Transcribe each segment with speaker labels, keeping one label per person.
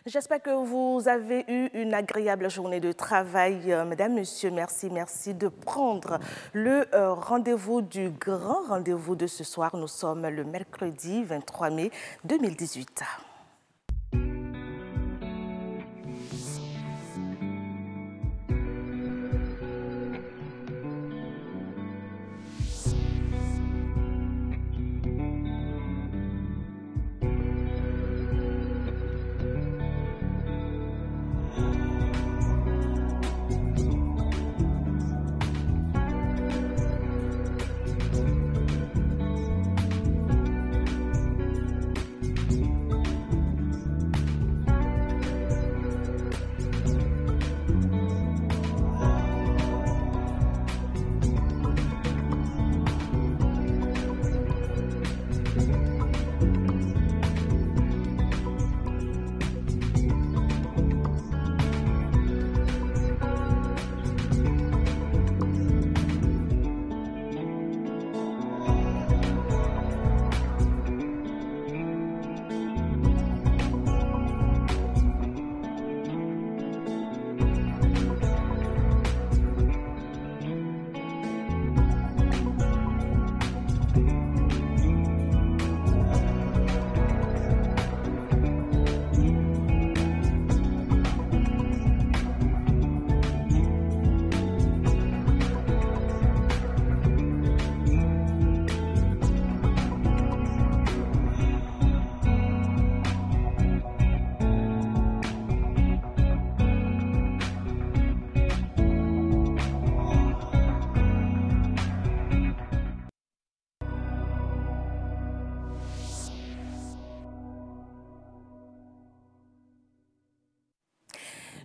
Speaker 1: J'espère que vous avez eu une agréable journée de travail. Mesdames, Messieurs, merci de prendre le rendez-vous du grand rendez-vous de ce soir. Nous sommes le mercredi 23 mai 2018.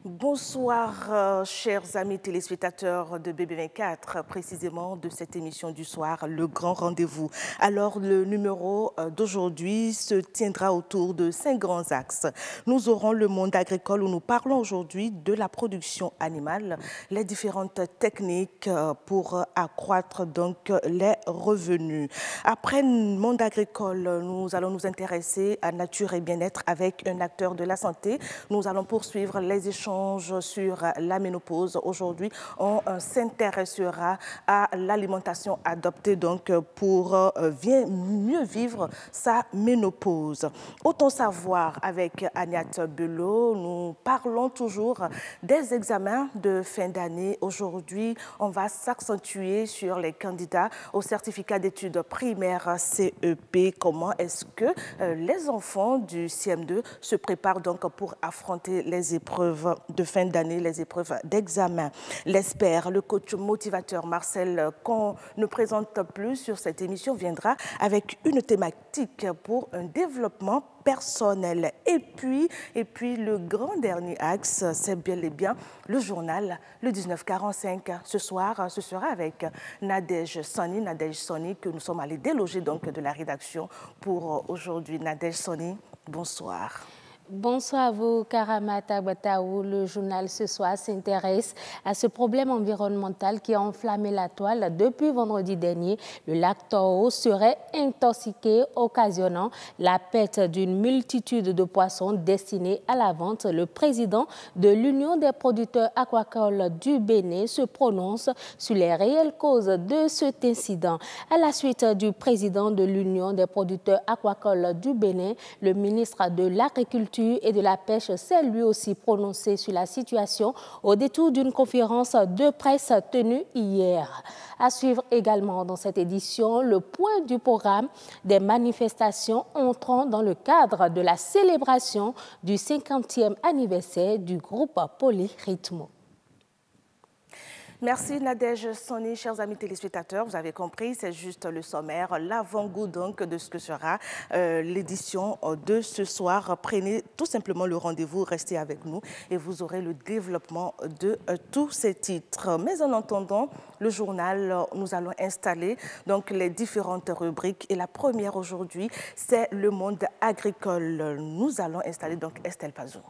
Speaker 1: Bonsoir, chers amis téléspectateurs de BB24, précisément de cette émission du soir, Le Grand Rendez-vous. Alors, le numéro d'aujourd'hui se tiendra autour de 5 grands axes. Nous aurons le monde agricole où nous parlons aujourd'hui de la production animale, les différentes techniques pour accroître donc les revenus. Après le monde agricole, nous allons nous intéresser à nature et bien-être avec un acteur de la santé. Nous allons poursuivre les échanges sur la ménopause. Aujourd'hui, on s'intéressera à l'alimentation adoptée donc pour mieux vivre sa ménopause. Autant savoir avec Agnès Belot, nous parlons toujours des examens de fin d'année. Aujourd'hui, on va s'accentuer sur les candidats au certificat d'études primaires CEP. Comment est-ce que les enfants du CM2 se préparent donc pour affronter les épreuves de fin d'année, les épreuves d'examen. L'expert, le coach motivateur Marcel, qu'on ne présente plus sur cette émission, viendra avec une thématique pour un développement personnel. Et puis le grand dernier axe, c'est bien et bien le journal, le 1945. Ce soir, ce sera avec Nadège Soni, que nous sommes allés déloger donc de la rédaction pour aujourd'hui. Nadège Soni, bonsoir.
Speaker 2: Bonsoir à vous, Karamata Bataou. Le journal ce soir s'intéresse à ce problème environnemental qui a enflammé la toile depuis vendredi dernier. Le lac Toro serait intoxiqué, occasionnant la perte d'une multitude de poissons destinés à la vente. Le président de l'Union des producteurs aquacoles du Bénin se prononce sur les réelles causes de cet incident. À la suite du président de l'Union des producteurs aquacoles du Bénin, le ministre de l'Agriculture et de la pêche s'est lui aussi prononcé sur la situation au détour d'une conférence de presse tenue hier. À suivre également dans cette édition le point du programme des manifestations entrant dans le cadre de la célébration du 50e anniversaire du groupe Polyrythmo.
Speaker 1: Merci Nadège Soni, chers amis téléspectateurs. Vous avez compris, c'est juste le sommaire, l'avant-goût donc de ce que sera l'édition de ce soir. Prenez tout simplement le rendez-vous, restez avec nous et vous aurez le développement de tous ces titres. Mais en attendant le journal, nous allons installer donc les différentes rubriques et la première aujourd'hui, c'est le monde agricole. Nous allons installer donc Estelle Pazou.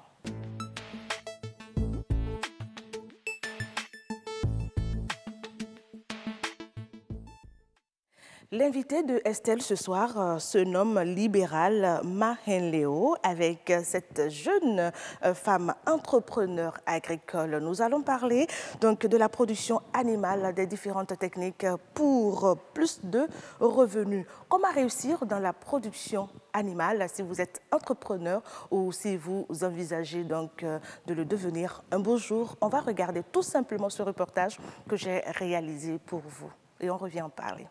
Speaker 1: L'invité de Estelle ce soir se nomme Libéral Mahenleo. Avec cette jeune femme entrepreneur agricole, nous allons parler donc de la production animale, des différentes techniques pour plus de revenus. Comment réussir dans la production animale si vous êtes entrepreneur ou si vous envisagez donc de le devenir un beau jour? On va regarder tout simplement ce reportage que j'ai réalisé pour vous et on revient en parler.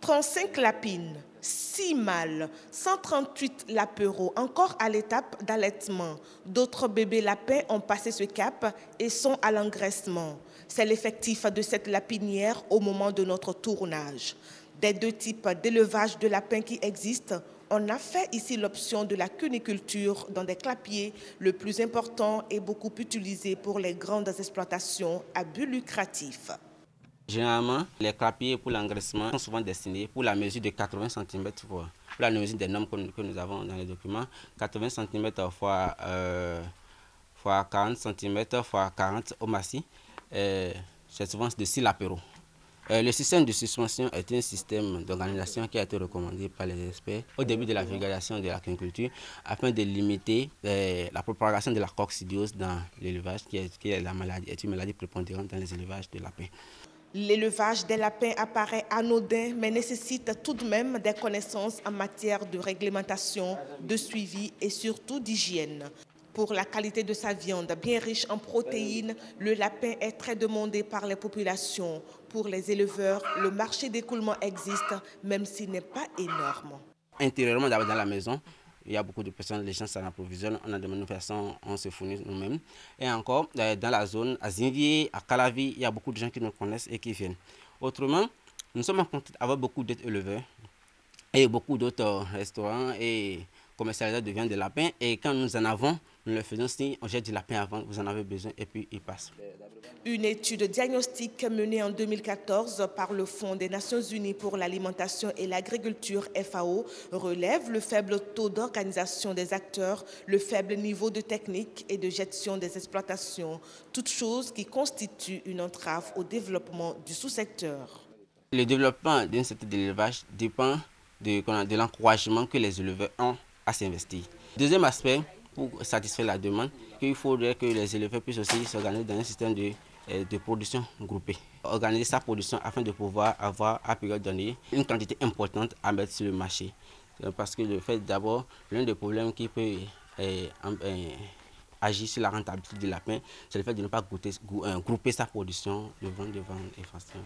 Speaker 1: 35 lapines, 6 mâles, 138 lapereaux, encore à l'étape d'allaitement. D'autres bébés lapins ont passé ce cap et sont à l'engraissement. C'est l'effectif de cette lapinière au moment de notre tournage. Des deux types d'élevage de lapins qui existent, on a fait ici l'option de la cuniculture dans des clapiers, le plus important et beaucoup utilisé pour les grandes exploitations à but lucratif.
Speaker 3: Généralement, les clapiers pour l'engraissement sont souvent destinés pour la mesure de 80 cm pour la mesure des normes que nous avons dans les documents. 80 cm fois 40 cm fois 40 au maxi. C'est souvent de 6 latéraux. Le système de suspension est un système d'organisation qui a été recommandé par les experts au début de la vulgarisation de l'agriculture afin de limiter la propagation de la coccidiose dans l'élevage, qui est une maladie prépondérante dans les élevages de lapins.
Speaker 1: L'élevage des lapins apparaît anodin, mais nécessite tout de même des connaissances en matière de réglementation, de suivi et surtout d'hygiène. Pour la qualité de sa viande, bien riche en protéines, le lapin est très demandé par les populations. Pour les éleveurs, le marché d'écoulement existe, même s'il n'est pas énorme.
Speaker 3: Intérieurement, dans la maison, il y a beaucoup de personnes, les gens s'en approvisionnent, on a de manifestations, on se fournit nous-mêmes. Et encore, dans la zone, à Zinvier, à Calavi, il y a beaucoup de gens qui nous connaissent et qui viennent. Autrement, nous sommes en contact avec beaucoup d'autres éleveurs et beaucoup d'autres restaurants et commercialisateurs de viande de lapin. Et quand nous en avons, nous le faisons si on jette du lapin avant, vous en avez besoin et puis il passe.
Speaker 1: Une étude diagnostique menée en 2014 par le Fonds des Nations Unies pour l'alimentation et l'agriculture FAO relève le faible taux d'organisation des acteurs, le faible niveau de technique et de gestion des exploitations, toutes choses qui constituent une entrave au développement du sous-secteur.
Speaker 3: Le développement d'un secteur d'élevage dépend de l'encouragement que les éleveurs ont à s'investir. Deuxième aspect, pour satisfaire la demande, qu'il faudrait que les éleveurs puissent aussi s'organiser dans un système de production groupée. Organiser sa production afin de pouvoir avoir à période donnée une quantité importante à mettre sur le marché. Parce que le fait d'abord, l'un des problèmes qui peut agir sur la rentabilité du lapin, c'est le fait de ne pas grouper sa production de vente et façon.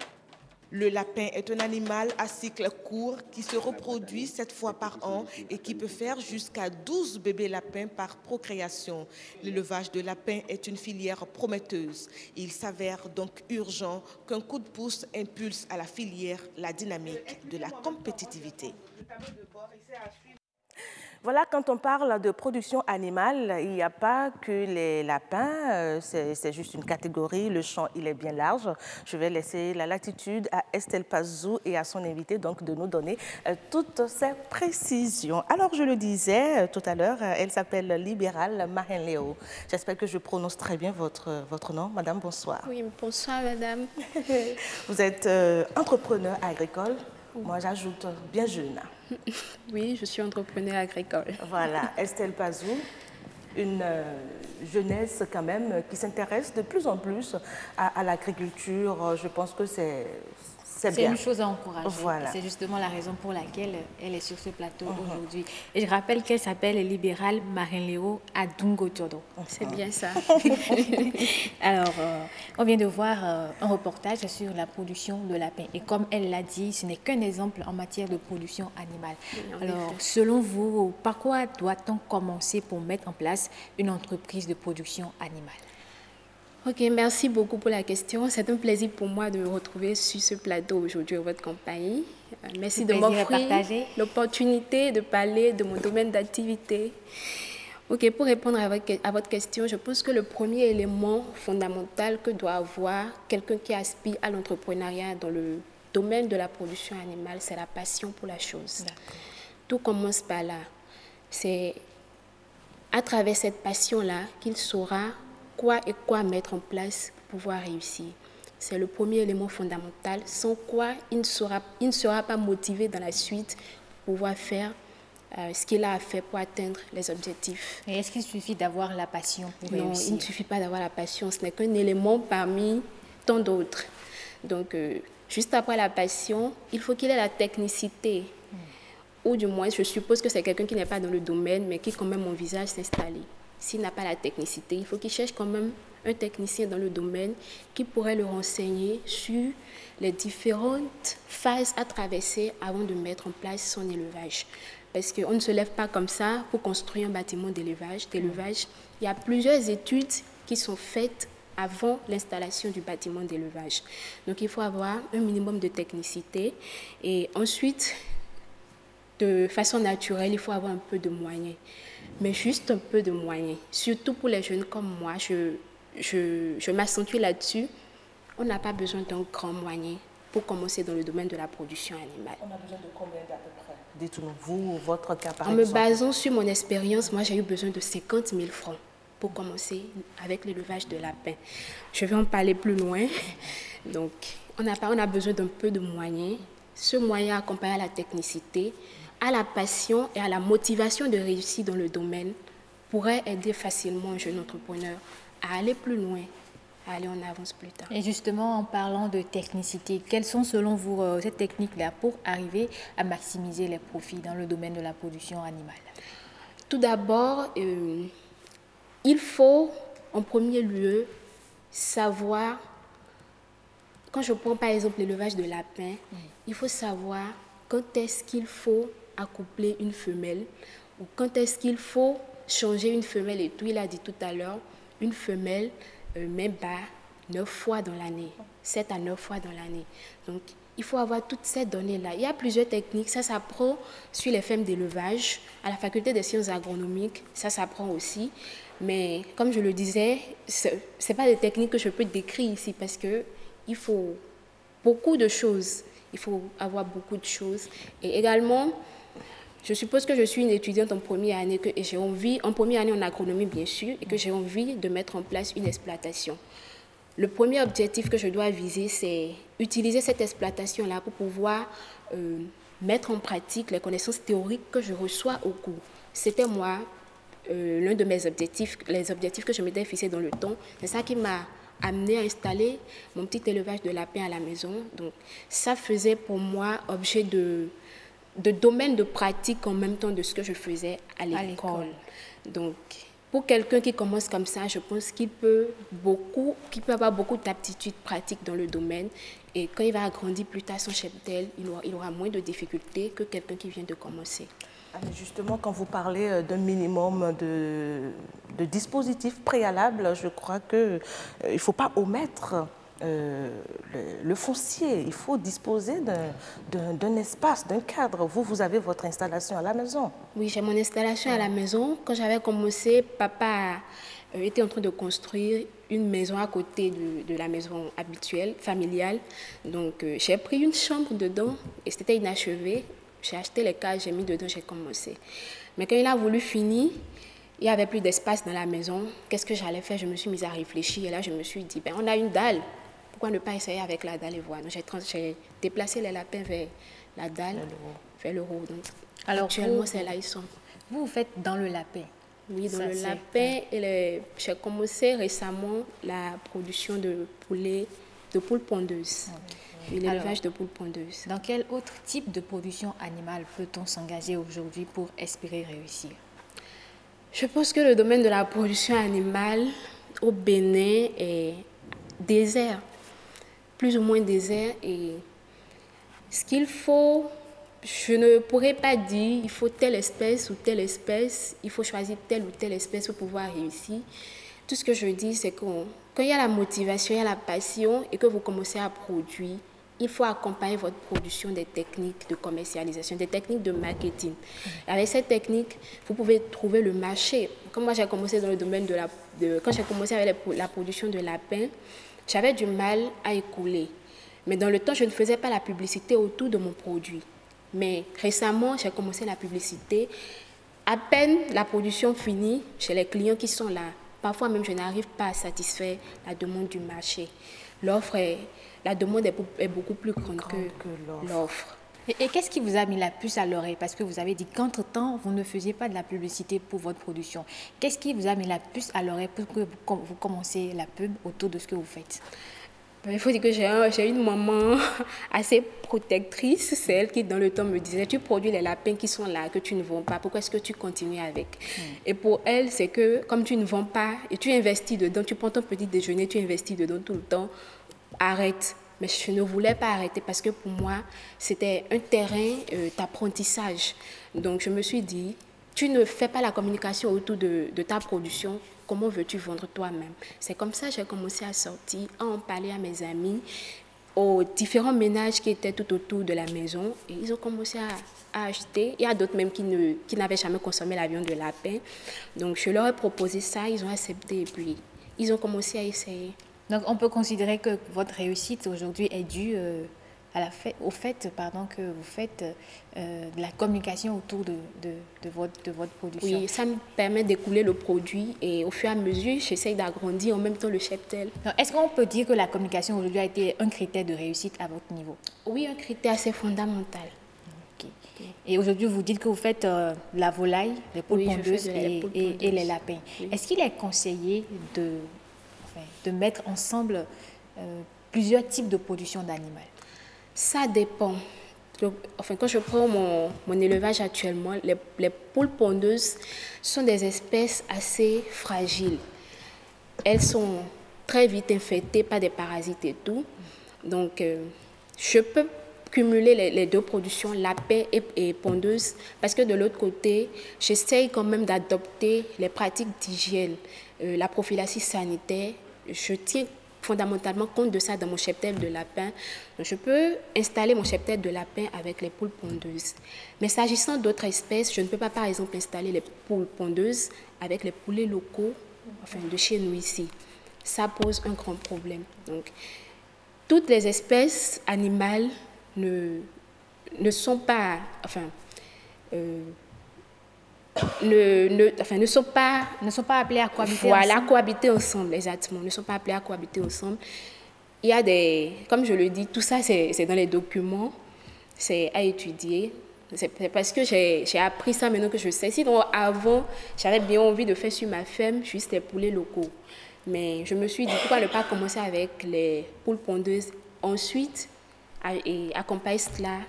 Speaker 1: Le lapin est un animal à cycle court qui se reproduit 7 fois par an et qui peut faire jusqu'à 12 bébés lapins par procréation. L'élevage de lapins est une filière prometteuse. Il s'avère donc urgent qu'un coup de pouce impulse à la filière la dynamique de la compétitivité. Voilà, quand on parle de production animale, il n'y a pas que les lapins, c'est juste une catégorie. Le champ, il est bien large. Je vais laisser la latitude à Estelle Pazou et à son invité donc de nous donner toutes ces précisions. Alors, je le disais tout à l'heure, elle s'appelle Libéral Mahenleo. J'espère que je prononce très bien votre nom. Madame, bonsoir.
Speaker 4: Oui, bonsoir, madame.
Speaker 1: Vous êtes entrepreneur agricole. Moi, j'ajoute bien jeune.
Speaker 4: Oui, je suis entrepreneur agricole.
Speaker 1: Voilà, Estelle Pazou, une jeunesse quand même qui s'intéresse de plus en plus à l'agriculture. Je pense que c'est bien.
Speaker 5: C'est une chose à encourager.
Speaker 1: Voilà.
Speaker 5: C'est justement la raison pour laquelle elle est sur ce plateau aujourd'hui. Et je rappelle qu'elle s'appelle Libéral Mahenleo Adungo Tiodo.
Speaker 4: C'est bien ça.
Speaker 5: Alors, on vient de voir un reportage sur la production de lapins. Et comme elle l'a dit, ce n'est qu'un exemple en matière de production animale. Alors, selon vous, par quoi doit-on commencer pour mettre en place une entreprise de production animale?
Speaker 4: Ok, merci beaucoup pour la question. C'est un plaisir pour moi de me retrouver sur ce plateau aujourd'hui en votre compagnie. Merci de m'offrir l'opportunité de parler de mon domaine d'activité. Ok, pour répondre à votre question, je pense que le premier élément fondamental que doit avoir quelqu'un qui aspire à l'entrepreneuriat dans le domaine de la production animale, c'est la passion pour la chose. Tout commence par là. C'est à travers cette passion-là qu'il saura quoi mettre en place pour pouvoir réussir. C'est le premier élément fondamental, sans quoi il ne sera pas motivé dans la suite pour pouvoir faire ce qu'il a à faire pour atteindre les objectifs.
Speaker 5: Et est-ce qu'il suffit d'avoir la passion pour réussir?
Speaker 4: Non, il ne suffit pas d'avoir la passion, ce n'est qu'un élément parmi tant d'autres. Donc, juste après la passion, il faut qu'il ait la technicité. Ou du moins, je suppose que c'est quelqu'un qui n'est pas dans le domaine, mais qui quand même envisage s'installer. S'il n'a pas la technicité, il faut qu'il cherche quand même un technicien dans le domaine qui pourrait le renseigner sur les différentes phases à traverser avant de mettre en place son élevage. Parce qu'on ne se lève pas comme ça pour construire un bâtiment d'élevage. Il y a plusieurs études qui sont faites avant l'installation du bâtiment d'élevage. Donc, il faut avoir un minimum de technicité. Et ensuite, de façon naturelle, il faut avoir un peu de moyens. Mais juste un peu de moyens. Surtout pour les jeunes comme moi, je m'accentue là-dessus. On n'a pas besoin d'un grand moyen pour commencer dans le domaine de la production animale.
Speaker 1: On a besoin de combien d'à peu près? Dites-nous, vous, votre cas par
Speaker 4: exemple. En me basant sur mon expérience, moi j'ai eu besoin de 50 000 francs pour commencer avec l'élevage de lapins. Je vais en parler plus loin. Donc, on a besoin d'un peu de moyens. Ce moyen accompagné à la technicité, à la passion et à la motivation de réussir dans le domaine pourrait aider facilement un jeune entrepreneur à aller plus loin, à aller en avance plus tard.
Speaker 5: Et justement, en parlant de technicité, quelles sont selon vous ces techniques-là pour arriver à maximiser les profits dans le domaine de la production animale?
Speaker 4: Tout d'abord, il faut en premier lieu savoir, quand je prends par exemple l'élevage de lapins, il faut savoir quand est-ce qu'il faut accoupler une femelle ou quand est-ce qu'il faut changer une femelle et tout. Il a dit tout à l'heure, une femelle met bas 9 fois dans l'année, 7 à 9 fois dans l'année. Donc, il faut avoir toutes ces données-là. Il y a plusieurs techniques, ça s'apprend sur les fermes d'élevage, à la faculté des sciences agronomiques, ça s'apprend aussi. Mais comme je le disais, ce n'est pas des techniques que je peux décrire ici parce qu'il faut beaucoup de choses. Il faut avoir beaucoup de choses. Et également, je suppose que je suis une étudiante en première année et j'ai envie, en première année en agronomie bien sûr, et que j'ai envie de mettre en place une exploitation. Le premier objectif que je dois viser, c'est utiliser cette exploitation-là pour pouvoir mettre en pratique les connaissances théoriques que je reçois au cours. C'était moi, l'un de mes objectifs, les objectifs que je m'étais fixés dans le temps. C'est ça qui m'a amené à installer mon petit élevage de lapins à la maison. Donc, ça faisait pour moi objet de domaine de pratique en même temps de ce que je faisais à l'école. Donc, pour quelqu'un qui commence comme ça, je pense qu'il peut avoir beaucoup d'aptitudes pratiques dans le domaine. Et quand il va agrandir plus tard son cheptel, il aura moins de difficultés que quelqu'un qui vient de commencer.
Speaker 1: Justement, quand vous parlez d'un minimum de dispositifs préalables, je crois qu'il ne faut pas omettre le foncier. Il faut disposer d'un espace, d'un cadre. Vous avez votre installation à la maison.
Speaker 4: Oui, j'ai mon installation à la maison. Quand j'avais commencé, papa était en train de construire une maison à côté de la maison habituelle, familiale. Donc, j'ai pris une chambre dedans et c'était inachevé. J'ai acheté les cases, j'ai mis dedans, j'ai commencé. Mais quand il a voulu finir, il n'y avait plus d'espace dans la maison. Qu'est-ce que j'allais faire? Je me suis mise à réfléchir et là, je me suis dit, on a une dalle. Pourquoi ne pas essayer avec la dalle et voir? Donc, j'ai déplacé les lapins vers la dalle, vers le roux. Donc, alors, actuellement, c'est là ils sont.
Speaker 5: Vous faites dans le lapin?
Speaker 4: Oui, dans le lapin. J'ai commencé récemment la production de poules pondeuses. L'élevage de poules pondeuses.
Speaker 5: Dans quel autre type de production animale peut-on s'engager aujourd'hui pour espérer réussir?
Speaker 4: Je pense que le domaine de la production animale au Bénin est désert, plus ou moins désert. Et ce qu'il faut, je ne pourrais pas dire il faut telle espèce ou telle espèce, il faut choisir telle ou telle espèce pour pouvoir réussir. Tout ce que je dis, c'est que quand il y a la motivation, il y a la passion et que vous commencez à produire, il faut accompagner votre production des techniques de commercialisation, des techniques de marketing. Avec ces techniques, vous pouvez trouver le marché. Comme moi, j'ai commencé dans le domaine quand j'ai commencé avec la production de lapins, j'avais du mal à écouler. Mais dans le temps, je ne faisais pas la publicité autour de mon produit. Mais récemment, j'ai commencé la publicité. À peine la production finie, chez les clients qui sont là, parfois même, je n'arrive pas à satisfaire la demande du marché. la demande est beaucoup plus grande que l'offre.
Speaker 5: Et qu'est-ce qui vous a mis la puce à l'oreille? Parce que vous avez dit qu'entre-temps, vous ne faisiez pas de la publicité pour votre production. Qu'est-ce qui vous a mis la puce à l'oreille pour que vous commenciez la pub autour de ce que vous faites?
Speaker 4: Il faut dire que j'ai une maman assez protectrice. C'est elle qui, dans le temps, me disait, tu produis les lapins qui sont là, que tu ne vends pas. Pourquoi est-ce que tu continues avec? Et pour elle, c'est que comme tu ne vends pas et tu investis dedans, tu prends ton petit déjeuner, tu investis dedans tout le temps, arrête. Mais je ne voulais pas arrêter parce que pour moi, c'était un terrain d'apprentissage. Donc, je me suis dit, tu ne fais pas la communication autour de ta production, comment veux-tu vendre toi-même? C'est comme ça que j'ai commencé à sortir, à en parler à mes amis, aux différents ménages qui étaient tout autour de la maison. Et ils ont commencé à acheter. Il y a d'autres même qui n'avaient jamais consommé la viande de lapin. Donc, je leur ai proposé ça, ils ont accepté et puis ils ont commencé à essayer.
Speaker 5: Donc, on peut considérer que votre réussite aujourd'hui est due au fait que vous faites de la communication autour de votre production.
Speaker 4: Oui, ça me permet d'écouler le produit et au fur et à mesure, j'essaye d'agrandir en même temps le cheptel.
Speaker 5: Est-ce qu'on peut dire que la communication aujourd'hui a été un critère de réussite à votre niveau?
Speaker 4: Oui, un critère assez fondamental.
Speaker 5: Okay. Et aujourd'hui, vous dites que vous faites la volaille, les poules pondeuses et les lapins. Oui. Est-ce qu'il est conseillé de mettre ensemble plusieurs types de production d'animaux?
Speaker 4: Ça dépend. Quand je prends mon élevage actuellement, les poules pondeuses sont des espèces assez fragiles. Elles sont très vite infectées par des parasites et tout. Donc, je peux cumuler les deux productions, lapin et pondeuse, parce que de l'autre côté, j'essaye quand même d'adopter les pratiques d'hygiène, la prophylaxie sanitaire. Je tiens fondamentalement compte de ça dans mon cheptel de lapin. Donc, je peux installer mon cheptel de lapin avec les poules pondeuses. Mais s'agissant d'autres espèces, je ne peux pas, par exemple, installer les poules pondeuses avec les poulets locaux, de chez nous ici. Ça pose un grand problème. Donc, toutes les espèces animales ne sont pas, ne sont pas appelées à cohabiter ensemble. Cohabiter ensemble, exactement. Ne sont pas appelées à cohabiter ensemble. Il y a comme je le dis, tout ça, c'est dans les documents, c'est à étudier. C'est parce que j'ai appris ça maintenant que je sais. Sinon, avant, j'avais bien envie de faire sur ma ferme juste les poulets locaux. Mais je me suis dit, pourquoi ne pas commencer avec les poules pondeuses ensuite et accompagner cela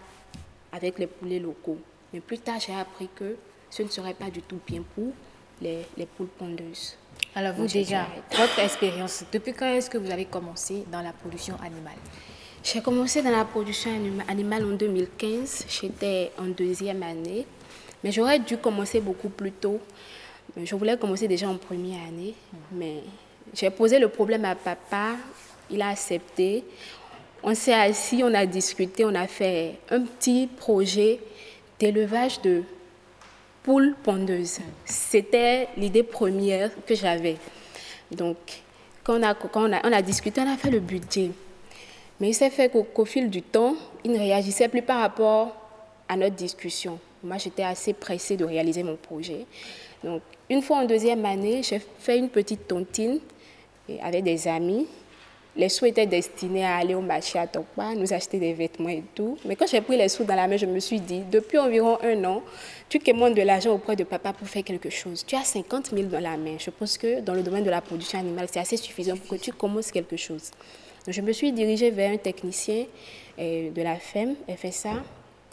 Speaker 4: avec les poulets locaux. Mais plus tard, j'ai appris que ce ne serait pas du tout bien pour les poules pondeuses.
Speaker 5: Alors vous, déjà, votre expérience, depuis quand est-ce que vous avez commencé dans la production animale?
Speaker 4: J'ai commencé dans la production animale en 2015. J'étais en 2e année. Mais j'aurais dû commencer beaucoup plus tôt. Je voulais commencer déjà en 1re année. Mais j'ai posé le problème à papa. Il a accepté. On s'est assis, on a discuté, on a fait un petit projet d'élevage de poules pondeuses. C'était l'idée première que j'avais. Donc, quand on a discuté, on a fait le budget. Mais il s'est fait qu'au fil du temps, il ne réagissait plus par rapport à notre discussion. Moi, j'étais assez pressée de réaliser mon projet. Donc, une fois en 2e année, j'ai fait une petite tontine avec des amis. Les sous étaient destinés à aller au marché à Tokpa, nous acheter des vêtements et tout. Mais quand j'ai pris les sous dans la main, je me suis dit, depuis environ 1 an, tu commandes de l'argent auprès de papa pour faire quelque chose. Tu as 50 000 dans la main. Je pense que dans le domaine de la production animale, c'est assez suffisant pour que tu commences quelque chose. Donc, je me suis dirigée vers un technicien de la ferme, FSA,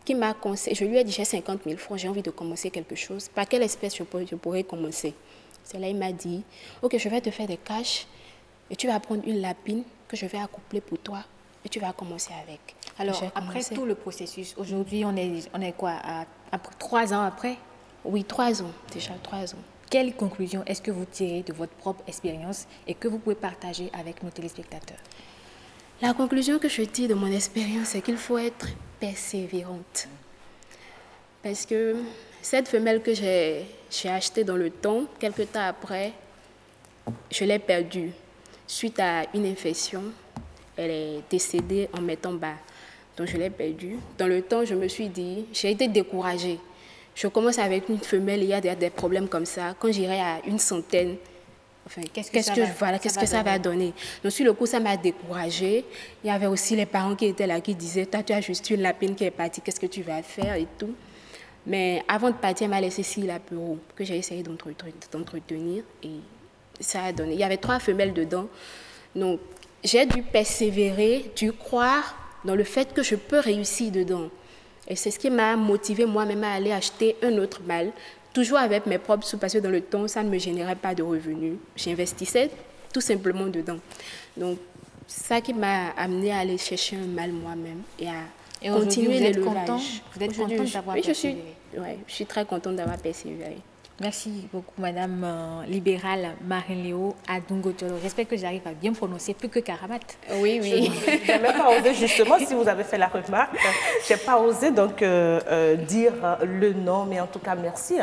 Speaker 4: qui m'a conseillé. Je lui ai dit, j'ai 50 000 francs, j'ai envie de commencer quelque chose. Par quelle espèce je pourrais commencer? C'est là il m'a dit, ok, je vais te faire des caches. Et tu vas prendre une lapine que je vais accoupler pour toi et tu vas commencer avec.
Speaker 5: Alors, après tout le processus, aujourd'hui, on est quoi, 3 ans après?
Speaker 4: Oui, 3 ans, déjà 3 ans.
Speaker 5: Quelle conclusion est-ce que vous tirez de votre propre expérience et que vous pouvez partager avec nos téléspectateurs?
Speaker 4: La conclusion que je tire de mon expérience, c'est qu'il faut être persévérante. Parce que cette femelle que j'ai achetée dans le temps, quelques temps après, je l'ai perdue. Suite à une infection, elle est décédée en mettant bas. Donc, je l'ai perdue. Dans le temps, je me suis dit, j'ai été découragée. Je commence avec une femelle, il y a des problèmes comme ça. Quand j'irai à une centaine, Enfin, qu'est-ce que ça va donner. Donc, sur le coup, ça m'a découragée. Il y avait aussi les parents qui étaient là, qui disaient, toi, tu as juste une lapine qui est partie, qu'est-ce que tu vas faire et tout. Mais avant de partir, elle m'a laissé 6 lapins que j'ai essayé d'entretenir et ça a donné. Il y avait 3 femelles dedans. Donc, j'ai dû persévérer, dû croire dans le fait que je peux réussir dedans. Et c'est ce qui m'a motivée moi-même à aller acheter un autre mâle, toujours avec mes propres sous, parce que dans le temps, ça ne me générait pas de revenus. J'investissais tout simplement dedans. Donc, ça qui m'a amenée à aller chercher un mâle moi-même et à continuer l'élevage.
Speaker 5: Vous êtes contente d'avoir persévéré?
Speaker 4: Oui, je suis très contente d'avoir persévéré.
Speaker 5: Merci beaucoup, Madame libérale Marie-Léo Adungotolo. J'espère que j'arrive à bien prononcer plus que Karamat.
Speaker 4: Oui.
Speaker 1: Je n'ai même pas osé, justement, si vous avez fait la remarque, je n'ai pas osé donc dire le nom, mais en tout cas, merci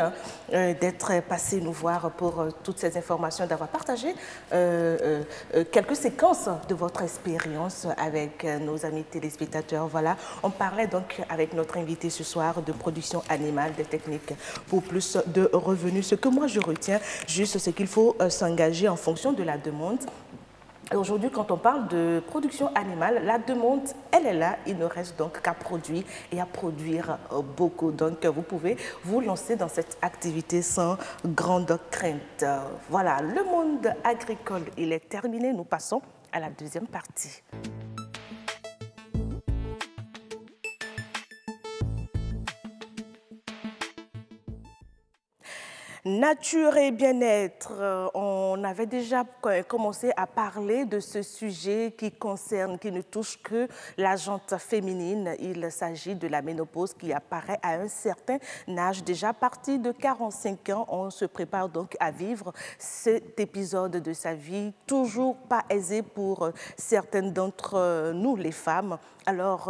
Speaker 1: d'être passé nous voir pour toutes ces informations, d'avoir partagé quelques séquences de votre expérience avec nos amis téléspectateurs. Voilà, on parlait donc avec notre invité ce soir de production animale, des techniques pour plus de revenus. Ce que moi je retiens juste, c'est qu'il faut s'engager en fonction de la demande. Aujourd'hui, quand on parle de production animale, la demande, elle est là. Il ne reste donc qu'à produire et à produire beaucoup. Donc, vous pouvez vous lancer dans cette activité sans grande crainte. Voilà, le monde agricole, il est terminé. Nous passons à la deuxième partie. Nature et bien-être, on avait déjà commencé à parler de ce sujet qui ne touche que la jante féminine. Il s'agit de la ménopause qui apparaît à un certain âge. Déjà à partir de 45 ans, on se prépare donc à vivre cet épisode de sa vie, toujours pas aisé pour certaines d'entre nous, les femmes. Alors,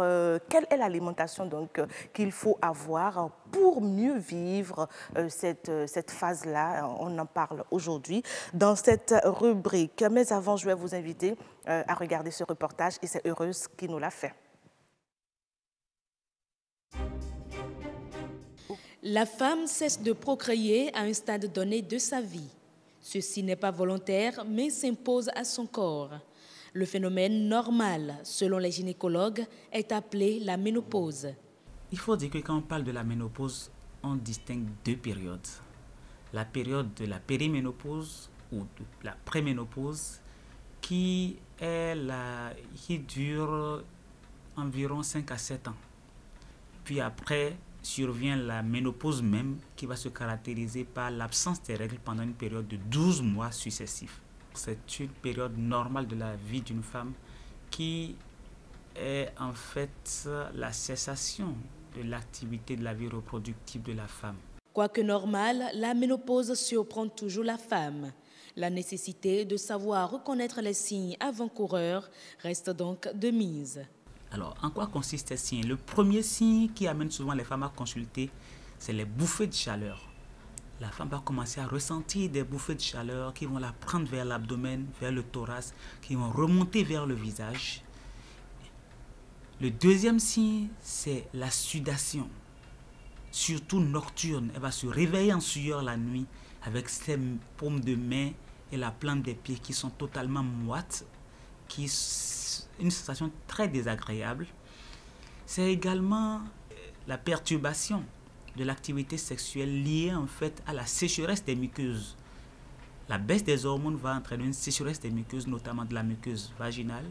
Speaker 1: quelle est l'alimentation donc qu'il faut avoir pour mieux vivre cette phase-là? On en parle aujourd'hui dans cette rubrique. Mais avant, je vais vous inviter à regarder ce reportage et c'est Heureuse qui nous l'a fait.
Speaker 6: La femme cesse de procréer à un stade donné de sa vie. Ceci n'est pas volontaire, mais s'impose à son corps. Le phénomène normal, selon les gynécologues, est appelé la ménopause.
Speaker 7: Il faut dire que quand on parle de la ménopause, on distingue 2 périodes. La période de la périménopause ou de la préménopause qui dure environ 5 à 7 ans. Puis après survient la ménopause même qui va se caractériser par l'absence des règles pendant une période de 12 mois successifs. C'est une période normale de la vie d'une femme qui est en fait la cessation de l'activité de la vie reproductive de la femme.
Speaker 6: Quoique normale, la ménopause surprend toujours la femme. La nécessité de savoir reconnaître les signes avant-coureurs reste donc de mise.
Speaker 7: Alors, en quoi consistent ces signes? Le premier signe qui amène souvent les femmes à consulter, c'est les bouffées de chaleur. La femme va commencer à ressentir des bouffées de chaleur qui vont la prendre vers l'abdomen, vers le thorax, qui vont remonter vers le visage. Le deuxième signe, c'est la sudation, surtout nocturne. Elle va se réveiller en sueur la nuit avec ses paumes de main et la plante des pieds qui sont totalement moites, qui est une sensation très désagréable. C'est également la perturbation de l'activité sexuelle liée en fait à la sécheresse des muqueuses. La baisse des hormones va entraîner une sécheresse des muqueuses, notamment de la muqueuse vaginale,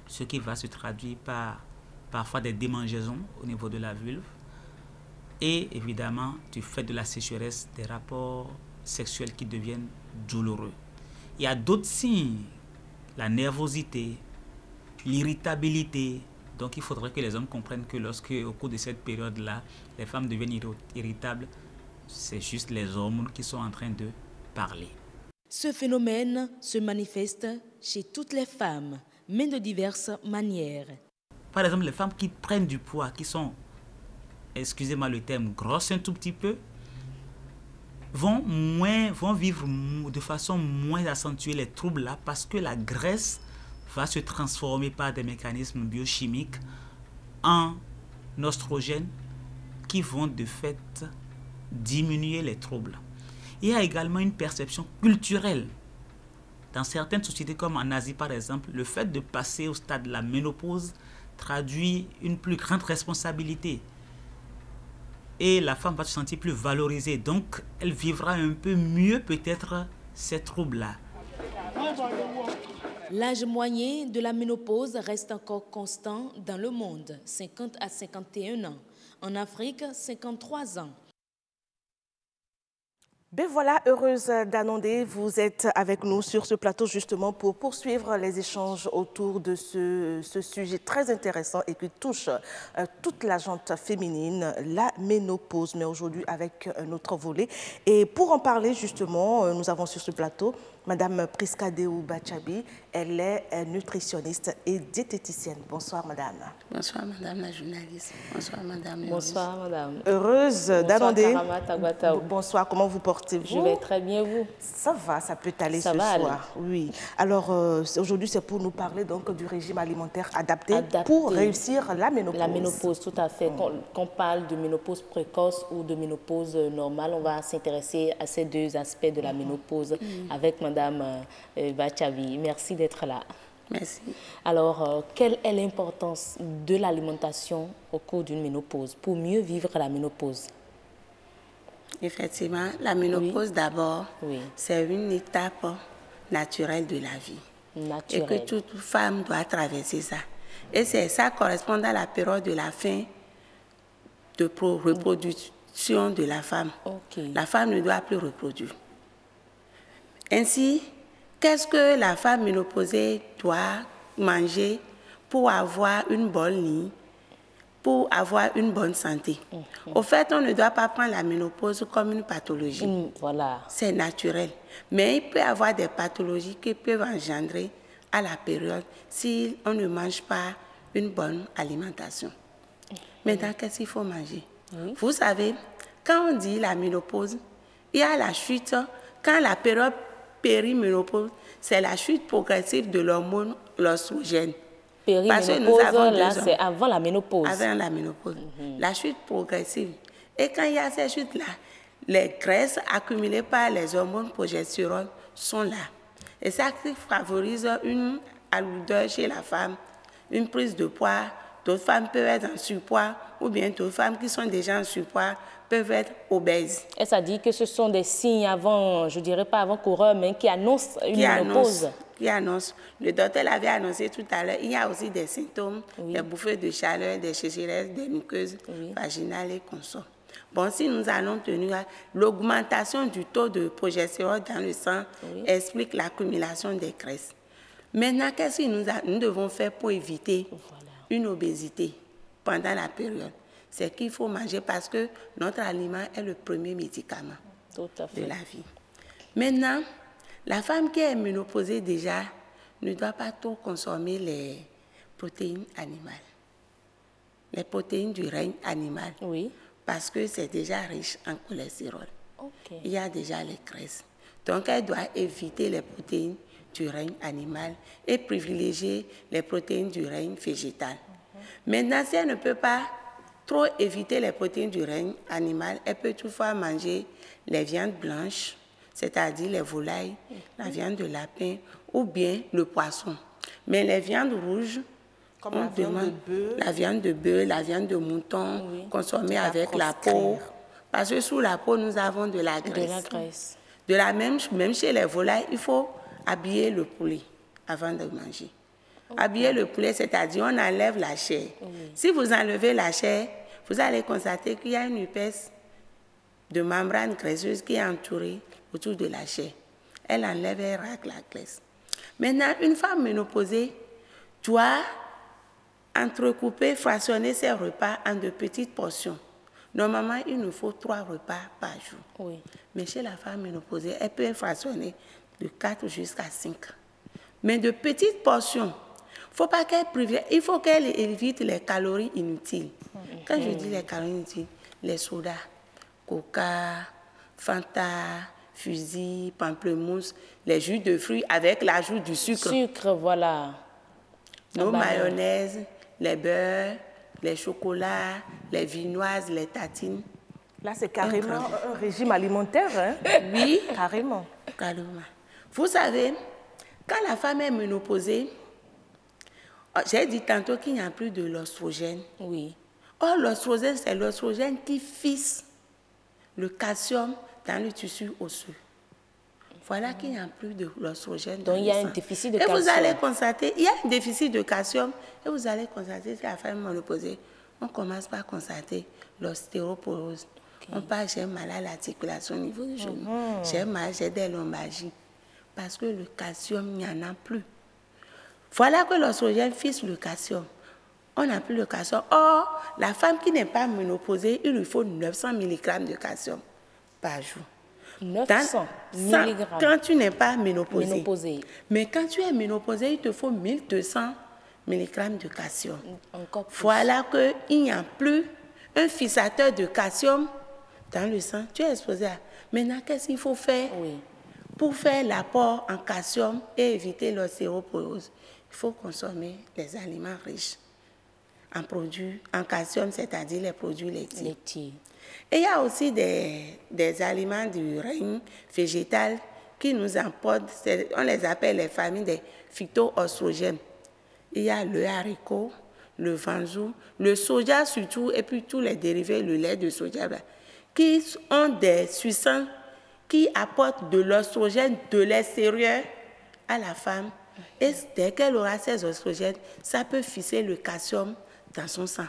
Speaker 7: ce qui va se traduire par parfois des démangeaisons au niveau de la vulve et évidemment du fait de la sécheresse des rapports sexuels qui deviennent douloureux. Il y a d'autres signes, la nervosité, l'irritabilité. Donc il faudrait que les hommes comprennent que lorsque au cours de cette période-là, les femmes deviennent irritables, c'est juste les hormones qui sont en train de parler.
Speaker 6: Ce phénomène se manifeste chez toutes les femmes, mais de diverses manières.
Speaker 7: Par exemple, les femmes qui prennent du poids, qui sont, excusez-moi le terme, grosses un tout petit peu, vont vivre de façon moins accentuée les troubles là parce que la graisse va se transformer par des mécanismes biochimiques en oestrogènes qui vont de fait diminuer les troubles. Il y a également une perception culturelle Dans certaines sociétés, comme en Asie par exemple, le fait de passer au stade de la ménopause traduit une plus grande responsabilité. Et la femme va se sentir plus valorisée. Donc, elle vivra un peu mieux peut-être ces troubles-là.
Speaker 6: L'âge moyen de la ménopause reste encore constant dans le monde, 50 à 51 ans. En Afrique, 53 ans.
Speaker 1: Ben voilà, heureuse d'annoncer, vous êtes avec nous sur ce plateau justement pour poursuivre les échanges autour de ce sujet très intéressant et qui touche toute la gente féminine, la ménopause, mais aujourd'hui avec un autre volet. Et pour en parler justement, nous avons sur ce plateau Madame Priska Deou Bachabi, elle est nutritionniste et diététicienne. Bonsoir Madame.
Speaker 8: Bonsoir Madame la journaliste. Bonsoir Madame.
Speaker 9: Bonsoir Madame.
Speaker 1: Heureuse d'annoncer.
Speaker 9: Bonsoir,
Speaker 1: comment vous portez-vous?
Speaker 9: Je vais très bien, vous?
Speaker 1: Ça va, ça peut aller ce soir. Oui. Alors aujourd'hui c'est pour nous parler donc du régime alimentaire adapté pour réussir la ménopause.
Speaker 9: La ménopause, tout à fait. Quand on parle de ménopause précoce ou de ménopause normale, on va s'intéresser à ces deux aspects de la ménopause avec Madame Bachabi. Merci d'être là.
Speaker 8: Merci.
Speaker 9: Alors, quelle est l'importance de l'alimentation au cours d'une ménopause pour mieux vivre la ménopause?
Speaker 8: Effectivement, la ménopause d'abord, c'est une étape naturelle de la vie. Et que toute femme doit traverser ça. Et ça correspond à la période de la fin de reproduction de la femme. La femme ne doit plus reproduire. Ainsi, qu'est-ce que la femme ménopausée doit manger pour avoir une bonne ligne, pour avoir une bonne santé? Au fait, on ne doit pas prendre la ménopause comme une pathologie.
Speaker 9: Voilà.
Speaker 8: C'est naturel. Mais il peut y avoir des pathologies qui peuvent engendrer à la période si on ne mange pas une bonne alimentation. Maintenant, qu'est-ce qu'il faut manger? Vous savez, quand on dit la ménopause, il y a la chute. Quand la période périménopause, c'est la chute progressive de l'hormone l'œstrogène.
Speaker 9: Périménopause, là, c'est avant la ménopause.
Speaker 8: Avant la ménopause. La chute progressive. Et quand il y a ces chutes-là, les graisses accumulées par les hormones progestérone sont là. Et ça favorise une alourdeur chez la femme, une prise de poids. D'autres femmes peuvent être en surpoids, ou bien d'autres femmes qui sont déjà en surpoids peuvent être obèses.
Speaker 9: Et ça dit que ce sont des signes avant, je dirais pas avant-coureurs, mais qui annoncent une ménopause.
Speaker 8: Qui annoncent. Le docteur l'avait annoncé tout à l'heure. Il y a aussi des symptômes, des bouffées de chaleur, des sécheresses, des muqueuses vaginales et consorts. Bon, si nous allons tenir à l'augmentation du taux de progestérone dans le sang explique l'accumulation des graisses. Maintenant, qu'est-ce que nous devons faire pour éviter une obésité pendant la période? C'est qu'il faut manger parce que notre aliment est le premier médicament de la vie. Maintenant, la femme qui est ménopausée déjà ne doit pas trop consommer les protéines animales. Les protéines du règne animal. Parce que c'est déjà riche en cholestérol. Il y a déjà les graisses. Donc, elle doit éviter les protéines du règne animal et privilégier les protéines du règne végétal. Maintenant, si elle ne peut pas trop éviter les protéines du règne animal, elle peut toutefois manger les viandes blanches, c'est-à-dire les volailles, la viande de lapin ou bien le poisson. Mais les viandes rouges,
Speaker 1: comme la viande de bœuf,
Speaker 8: la viande de mouton, consommée avec la peau. Parce que sous la peau, nous avons de la graisse. De la même chez les volailles, il faut habiller le poulet avant de manger. Habiller le poulet, c'est-à-dire on enlève la chair. Si vous enlevez la chair, vous allez constater qu'il y a une épaisse de membrane graisseuse qui est entourée autour de la chair. Elle enlève et racle la graisse. Maintenant, une femme ménopausée doit entrecouper, fractionner ses repas en de petites portions. Normalement, il nous faut 3 repas par jour. Mais chez la femme ménopausée, elle peut fractionner de 4 jusqu'à 5. Mais de petites portions. Faut pas qu'elle il faut qu'elle évite les calories inutiles. Quand je dis les calories inutiles, les sodas, Coca, Fanta, Fusil, pamplemousse, les jus de fruits avec l'ajout du sucre.
Speaker 9: Sucre, voilà.
Speaker 8: Nos mayonnaises, les beurres, les chocolats, les viennoises, les tartines.
Speaker 1: Là, c'est carrément un régime alimentaire, hein?
Speaker 8: Oui.
Speaker 1: Carrément.
Speaker 8: Vous savez, Quand la femme est ménopausée, j'ai dit tantôt qu'il n'y a plus de l'oestrogène.
Speaker 9: Oui.
Speaker 8: Or, l'oestrogène, c'est l'oestrogène qui fixe le calcium dans le tissu osseux. Voilà qu'il n'y a plus de l'oestrogène.
Speaker 9: Donc, il y a un déficit de calcium.
Speaker 8: Et vous allez constater, il y a un déficit de calcium, et vous allez constater que la femme ménopausée, on commence par constater l'ostéoporose. On parle, j'ai mal à l'articulation au niveau du genou. J'ai mal, j'ai des lombalgies. Parce que le calcium, il n'y en a plus. Voilà que l'oestrogène fixe le calcium. On n'a plus le calcium. Or, la femme qui n'est pas ménopausée, il lui faut 900 mg de calcium par jour.
Speaker 9: 900 mg.
Speaker 8: Quand tu n'es pas ménopausée. Mais quand tu es ménopausée, il te faut 1200 mg de calcium.
Speaker 9: Encore plus.
Speaker 8: Voilà qu'il n'y a plus un fixateur de calcium dans le sang. Tu es exposé à... Maintenant, qu'est-ce qu'il faut faire pour faire l'apport en calcium et éviter l'ostéoporose? Il faut consommer des aliments riches en produits, en calcium, c'est-à-dire les produits laitiers. Et il y a aussi des aliments du règne végétal qui nous apportent, on les appelle les familles des phytoœstrogènes. Il y a le haricot, le vanzou, le soja surtout, et puis tous les dérivés, le lait de soja, qui ont des substances qui apportent de l'oestrogène de l'extérieur à la femme. Et dès qu'elle aura ces oestrogènes, ça peut fixer le calcium dans son sang.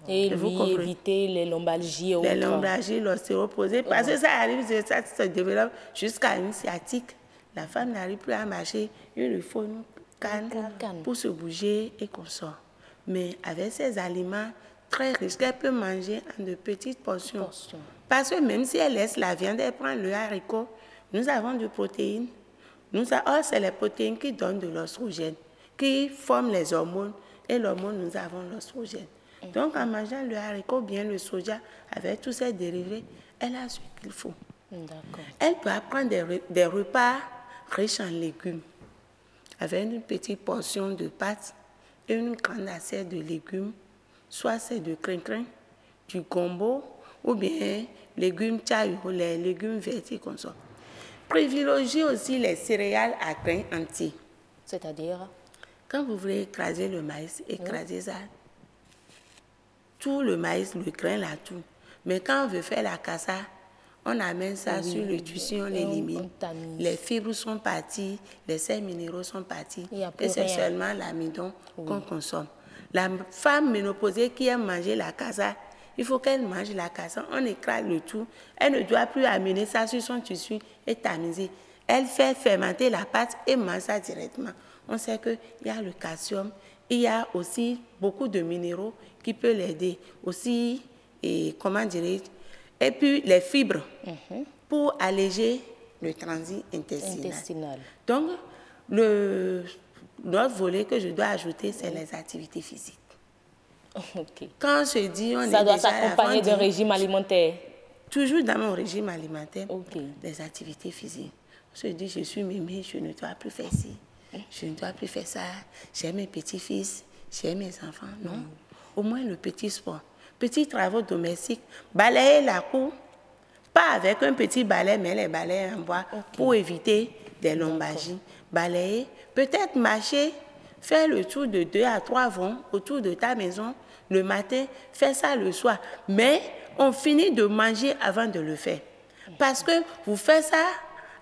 Speaker 9: Et lui éviter les lombalgies et autres.
Speaker 8: Les lombalgies, l'ostéoporose, parce que ça arrive, ça se développe jusqu'à une sciatique. La femme n'arrive plus à marcher, il lui faut une canne pour se bouger et qu'on sort. Mais avec ces aliments très riches qu'elle peut manger en de petites portions. Parce que même si elle laisse la viande, elle prend le haricot, nous avons des protéines. C'est les protéines qui donnent de l'oestrogène, qui forment les hormones. Et l'hormone, nous avons l'oestrogène. Donc, en mangeant le haricot, bien le soja, avec tous ces dérivés, elle a ce qu'il faut. Elle peut prendre des repas riches en légumes, avec une petite portion de pâtes et une grande assiette de légumes, soit c'est de crin-crin, du gombo, ou bien légumes tchaïo, les légumes verts comme ça. Privilégiez aussi les céréales à grains entiers.
Speaker 9: C'est-à-dire?
Speaker 8: Quand vous voulez écraser le maïs, écrasez ça. Tout le maïs, le grain, là, tout. Mais quand on veut faire la cassa, on amène ça sur le tissu, on l'élimine. Les fibres sont parties, les sels minéraux sont partis. Et c'est seulement l'amidon qu'on consomme. La femme ménopausée qui aime manger la cassa, il faut qu'elle mange la cassa. On écrase le tout. Elle ne doit plus amener ça sur son tissu et tamiser. Elle fait fermenter la pâte et mange ça directement. On sait qu'il y a le calcium. Il y a aussi beaucoup de minéraux qui peuvent l'aider. Aussi, et puis les fibres pour alléger le transit intestinal. Donc, l'autre volet que je dois ajouter, c'est les activités physiques. Quand on se dit...
Speaker 9: Ça doit s'accompagner d'un régime alimentaire.
Speaker 8: Toujours dans mon régime alimentaire, les activités physiques. On se dit, je suis mémé, je ne dois plus faire ci. Je ne dois plus faire ça. J'ai mes petits-fils, j'ai mes enfants. Non. Au moins le petit sport. Petits travaux domestiques. Balayer la cour. Pas avec un petit balai, mais les balais en bois pour éviter des lombalgies. Balayer. Peut-être marcher, faire le tour de 2 à 3 vents autour de ta maison le matin. Faire ça le soir. Mais on finit de manger avant de le faire. Parce que vous faites ça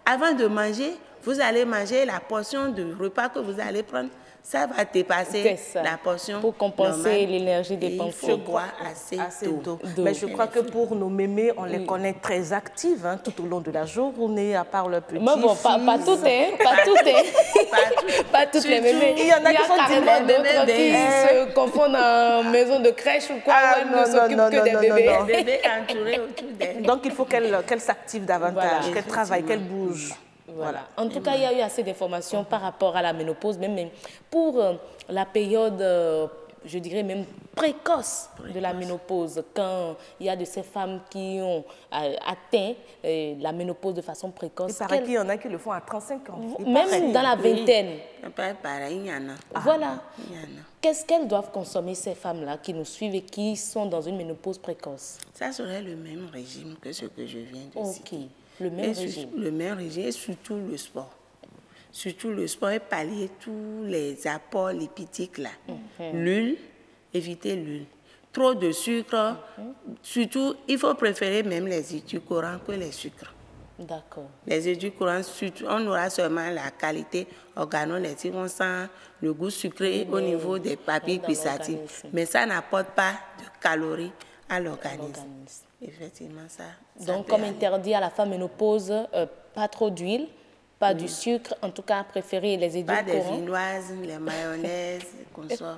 Speaker 8: avant de manger. Vous allez manger la portion de repas que vous allez prendre, ça va dépasser la portion
Speaker 9: pour compenser l'énergie dépensée.
Speaker 8: Il faut boire assez d'eau.
Speaker 1: Mais je crois que pour nos mémés, on les connaît très actives tout au long de la journée, à part leur petit.
Speaker 9: Mais bon, pas toutes, hein, pas toutes les mémés.
Speaker 1: Il y en a qui sont
Speaker 9: carrément d'autres qui se confondent en maison de crèche ou quoi, où elles ne s'occupent que des bébés.
Speaker 8: Des bébés entourés autour d'elles.
Speaker 1: Donc il faut qu'elles s'activent davantage, qu'elles travaillent, qu'elles bougent.
Speaker 9: Voilà. En tout cas, il y a eu assez d'informations par rapport à la ménopause, même pour la période, je dirais même précoce de la ménopause, quand il y a de ces femmes qui ont atteint la ménopause de façon précoce.
Speaker 1: Il paraît qu'il y en a qui le font à 35 ans.
Speaker 9: Même dans la vingtaine.
Speaker 8: Pareil, il y en a.
Speaker 9: Voilà. Qu'est-ce qu'elles doivent consommer, ces femmes-là qui nous suivent et qui sont dans une ménopause précoce?
Speaker 8: Ça serait le même régime que ce que je viens de citer.
Speaker 9: Le même régime.
Speaker 8: Le même régime et surtout le sport. surtout le sport, et pallier tous les apports lipidiques là. L'huile, éviter l'huile. Trop de sucre, surtout, il faut préférer même les édulcorants que les sucres.
Speaker 9: D'accord.
Speaker 8: Les édulcorants, surtout, on aura seulement la qualité organoleptique, on sent le goût sucré au niveau des papilles gustatives. Mais ça n'apporte pas de calories à l'organisme. Effectivement, ça.
Speaker 9: Donc, comme interdit à la femme ménopause, pas trop d'huile, pas du sucre, en tout cas, préférer les édulcorants.
Speaker 8: Pas des vinoises, les mayonnaises, qu'on soit.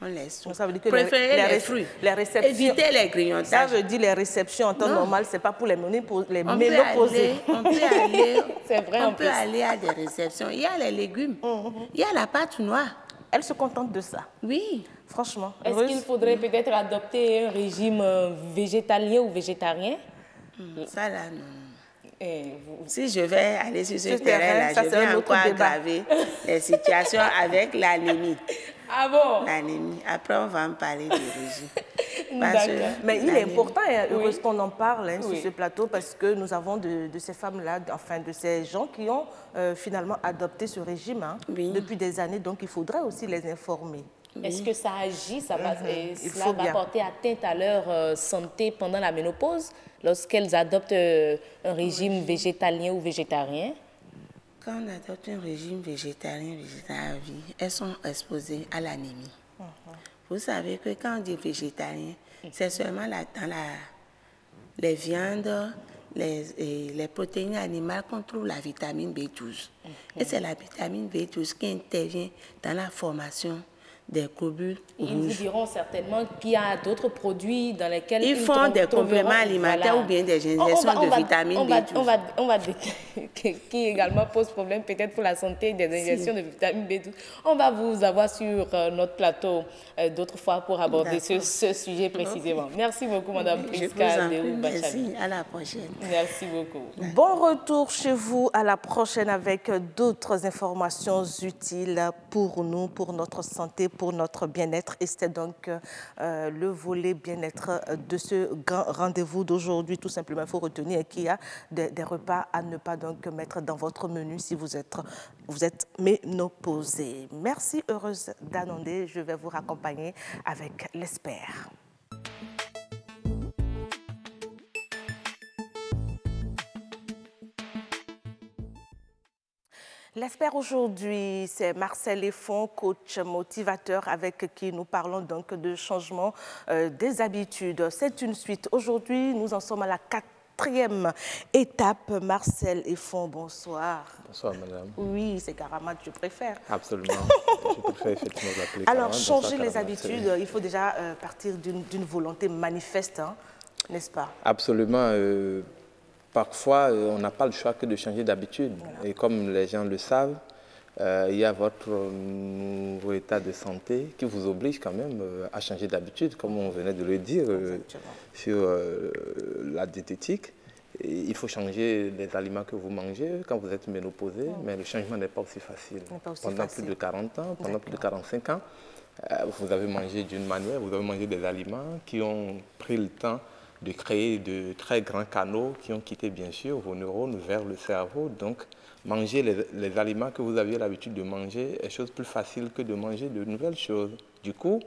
Speaker 8: On laisse.
Speaker 1: Donc ça veut dire que
Speaker 8: préférez les fruits.
Speaker 1: Les réceptions,
Speaker 8: évitez les grignotages.
Speaker 1: Ça veut dire les réceptions en temps normal, c'est pas pour les ménopausés.
Speaker 8: On peut aller,
Speaker 9: c'est vrai,
Speaker 8: on peut aller à des réceptions. Il y a les légumes, il y a la pâte noire.
Speaker 1: Elle se contente de ça.
Speaker 8: Oui.
Speaker 1: Franchement.
Speaker 9: Est-ce qu'il faudrait peut-être adopter un régime végétalien ou végétarien?
Speaker 8: Ça là, non. Si je vais aller sur ce terrain-là, je vais encore aggraver les situations avec l'anémie.
Speaker 9: Ah bon?
Speaker 8: L'anémie. Après, on va en parler du régime.
Speaker 1: Mais il est important, heureusement qu'on en parle sur ce plateau, parce que nous avons de ces femmes-là, enfin de ces gens qui ont finalement adopté ce régime depuis des années. Donc, il faudrait aussi les informer.
Speaker 9: Est-ce que ça agit, ça va, cela va porter atteinte à leur santé pendant la ménopause lorsqu'elles adoptent un régime végétalien ou végétarien?
Speaker 8: Quand on adopte un régime végétarien à vie, elles sont exposées à l'anémie. Vous savez que quand on dit végétarien, c'est seulement dans les viandes, les protéines animales qu'on trouve la vitamine B12. Et c'est la vitamine B12 qui intervient dans la formation des globules rouges.
Speaker 9: Ils vous diront certainement qu'il y a d'autres produits dans lesquels
Speaker 8: ils font des compléments alimentaires ou bien des injections de vitamine B12.
Speaker 9: Qui également pose problème peut-être pour la santé des injections de vitamine B12. On va vous avoir sur notre plateau d'autres fois pour aborder ce sujet précisément. Merci beaucoup, Madame Prisca Deou Bachali.
Speaker 8: Merci, à la prochaine.
Speaker 9: Merci beaucoup.
Speaker 1: Bon retour chez vous, à la prochaine avec d'autres informations utiles pour nous, pour notre santé, pour notre bien-être. Et c'est donc le volet bien-être de ce grand rendez-vous d'aujourd'hui. Tout simplement, il faut retenir qu'il y a des repas à ne pas donc mettre dans votre menu si vous êtes ménopausé. Merci, heureuse d'annoncer. Je vais vous raccompagner avec l'espère. L'espère aujourd'hui, c'est Marcel Effon, coach motivateur avec qui nous parlons donc de changement des habitudes. C'est une suite. Aujourd'hui, nous en sommes à la 4e étape. Marcel Effon, bonsoir.
Speaker 10: Bonsoir, madame.
Speaker 1: Oui, c'est Karamat, je préfère.
Speaker 10: Absolument. Je préfère effectivement l'appeler
Speaker 1: Alors,
Speaker 10: Karamat.
Speaker 1: changer les habitudes, il faut déjà partir d'une volonté manifeste, n'est-ce pas?
Speaker 10: Absolument. Parfois, on n'a pas le choix que de changer d'habitude. Voilà. Et comme les gens le savent, il y a votre nouveau état de santé qui vous oblige quand même à changer d'habitude, comme on venait de le dire sur la diététique. Et il faut changer les aliments que vous mangez quand vous êtes ménopausé, mais le changement n'est pas aussi facile. Pendant plus de 40 ans, pendant plus de 45 ans, vous avez mangé d'une manière, vous avez mangé des aliments qui ont pris le temps de créer de très grands canaux qui ont quitté bien sûr vos neurones vers le cerveau. Donc, manger les aliments que vous aviez l'habitude de manger est chose plus facile que de manger de nouvelles choses. Du coup,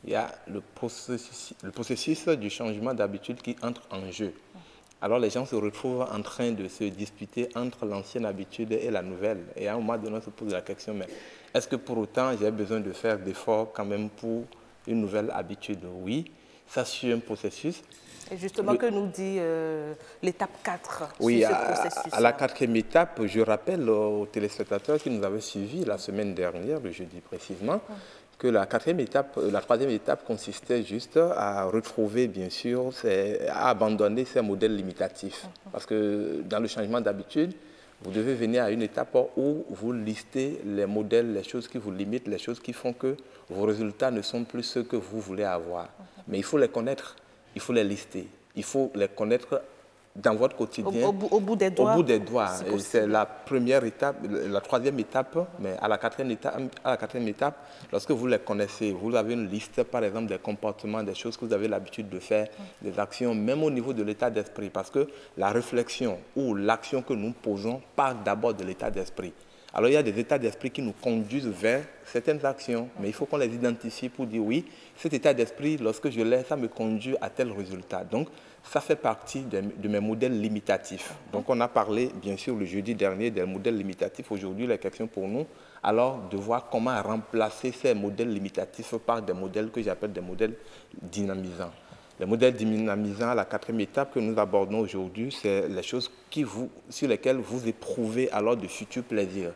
Speaker 10: il y a le processus du changement d'habitude qui entre en jeu. Alors, les gens se retrouvent en train de se disputer entre l'ancienne habitude et la nouvelle. Et à un moment donné, on se pose la question, mais est-ce que pour autant, j'ai besoin de faire d'efforts quand même pour une nouvelle habitude? Oui, ça suit un processus.
Speaker 1: Et justement, que nous dit l'étape 4
Speaker 10: oui,
Speaker 1: sur ce processus?
Speaker 10: À la 4e étape, je rappelle aux téléspectateurs qui nous avaient suivis la semaine dernière, le jeudi précisément, que la 4e étape, la 3e étape consistait juste à retrouver, bien sûr, à abandonner ces modèles limitatifs. Parce que dans le changement d'habitude, vous devez venir à une étape où vous listez les modèles, les choses qui vous limitent, les choses qui font que vos résultats ne sont plus ceux que vous voulez avoir. Mais il faut les connaître. Il faut les lister. Il faut les connaître dans votre quotidien.
Speaker 1: Au bout des doigts.
Speaker 10: Au bout des doigts. C'est la première étape, la 3e étape, mais à la 4e étape, lorsque vous les connaissez, vous avez une liste, par exemple, des comportements, des choses que vous avez l'habitude de faire, des actions, même au niveau de l'état d'esprit. Parce que la réflexion ou l'action que nous posons part d'abord de l'état d'esprit. Alors il y a des états d'esprit qui nous conduisent vers certaines actions, mais il faut qu'on les identifie pour dire oui, cet état d'esprit, lorsque je l'ai, ça me conduit à tel résultat. Donc ça fait partie de mes modèles limitatifs. Donc on a parlé bien sûr le jeudi dernier des modèles limitatifs. Aujourd'hui la question pour nous, alors de voir comment remplacer ces modèles limitatifs par des modèles que j'appelle des modèles dynamisants. Les modèles dynamisants, la 4e étape que nous abordons aujourd'hui, c'est les choses sur lesquelles vous éprouvez alors de futurs plaisirs.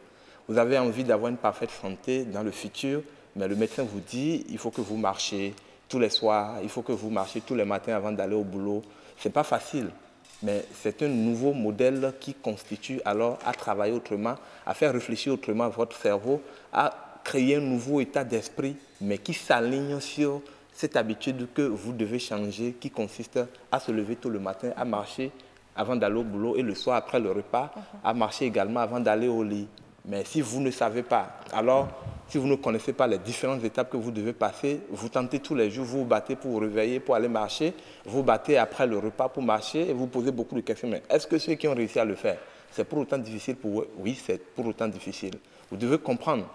Speaker 10: Vous avez envie d'avoir une parfaite santé dans le futur, mais le médecin vous dit il faut que vous marchiez tous les soirs, il faut que vous marchiez tous les matins avant d'aller au boulot. Ce n'est pas facile, mais c'est un nouveau modèle qui constitue alors à travailler autrement, à faire réfléchir autrement votre cerveau, à créer un nouveau état d'esprit, mais qui s'aligne sur cette habitude que vous devez changer, qui consiste à se lever tôt le matin, à marcher avant d'aller au boulot et le soir après le repas, à marcher également avant d'aller au lit. Mais si vous ne savez pas, alors si vous ne connaissez pas les différentes étapes que vous devez passer, vous tentez tous les jours, vous vous battez pour vous réveiller, pour aller marcher, vous battez après le repas pour marcher et vous posez beaucoup de questions. Mais est-ce que ceux qui ont réussi à le faire, c'est pour autant difficile pour eux? Oui, c'est pour autant difficile. Vous devez comprendre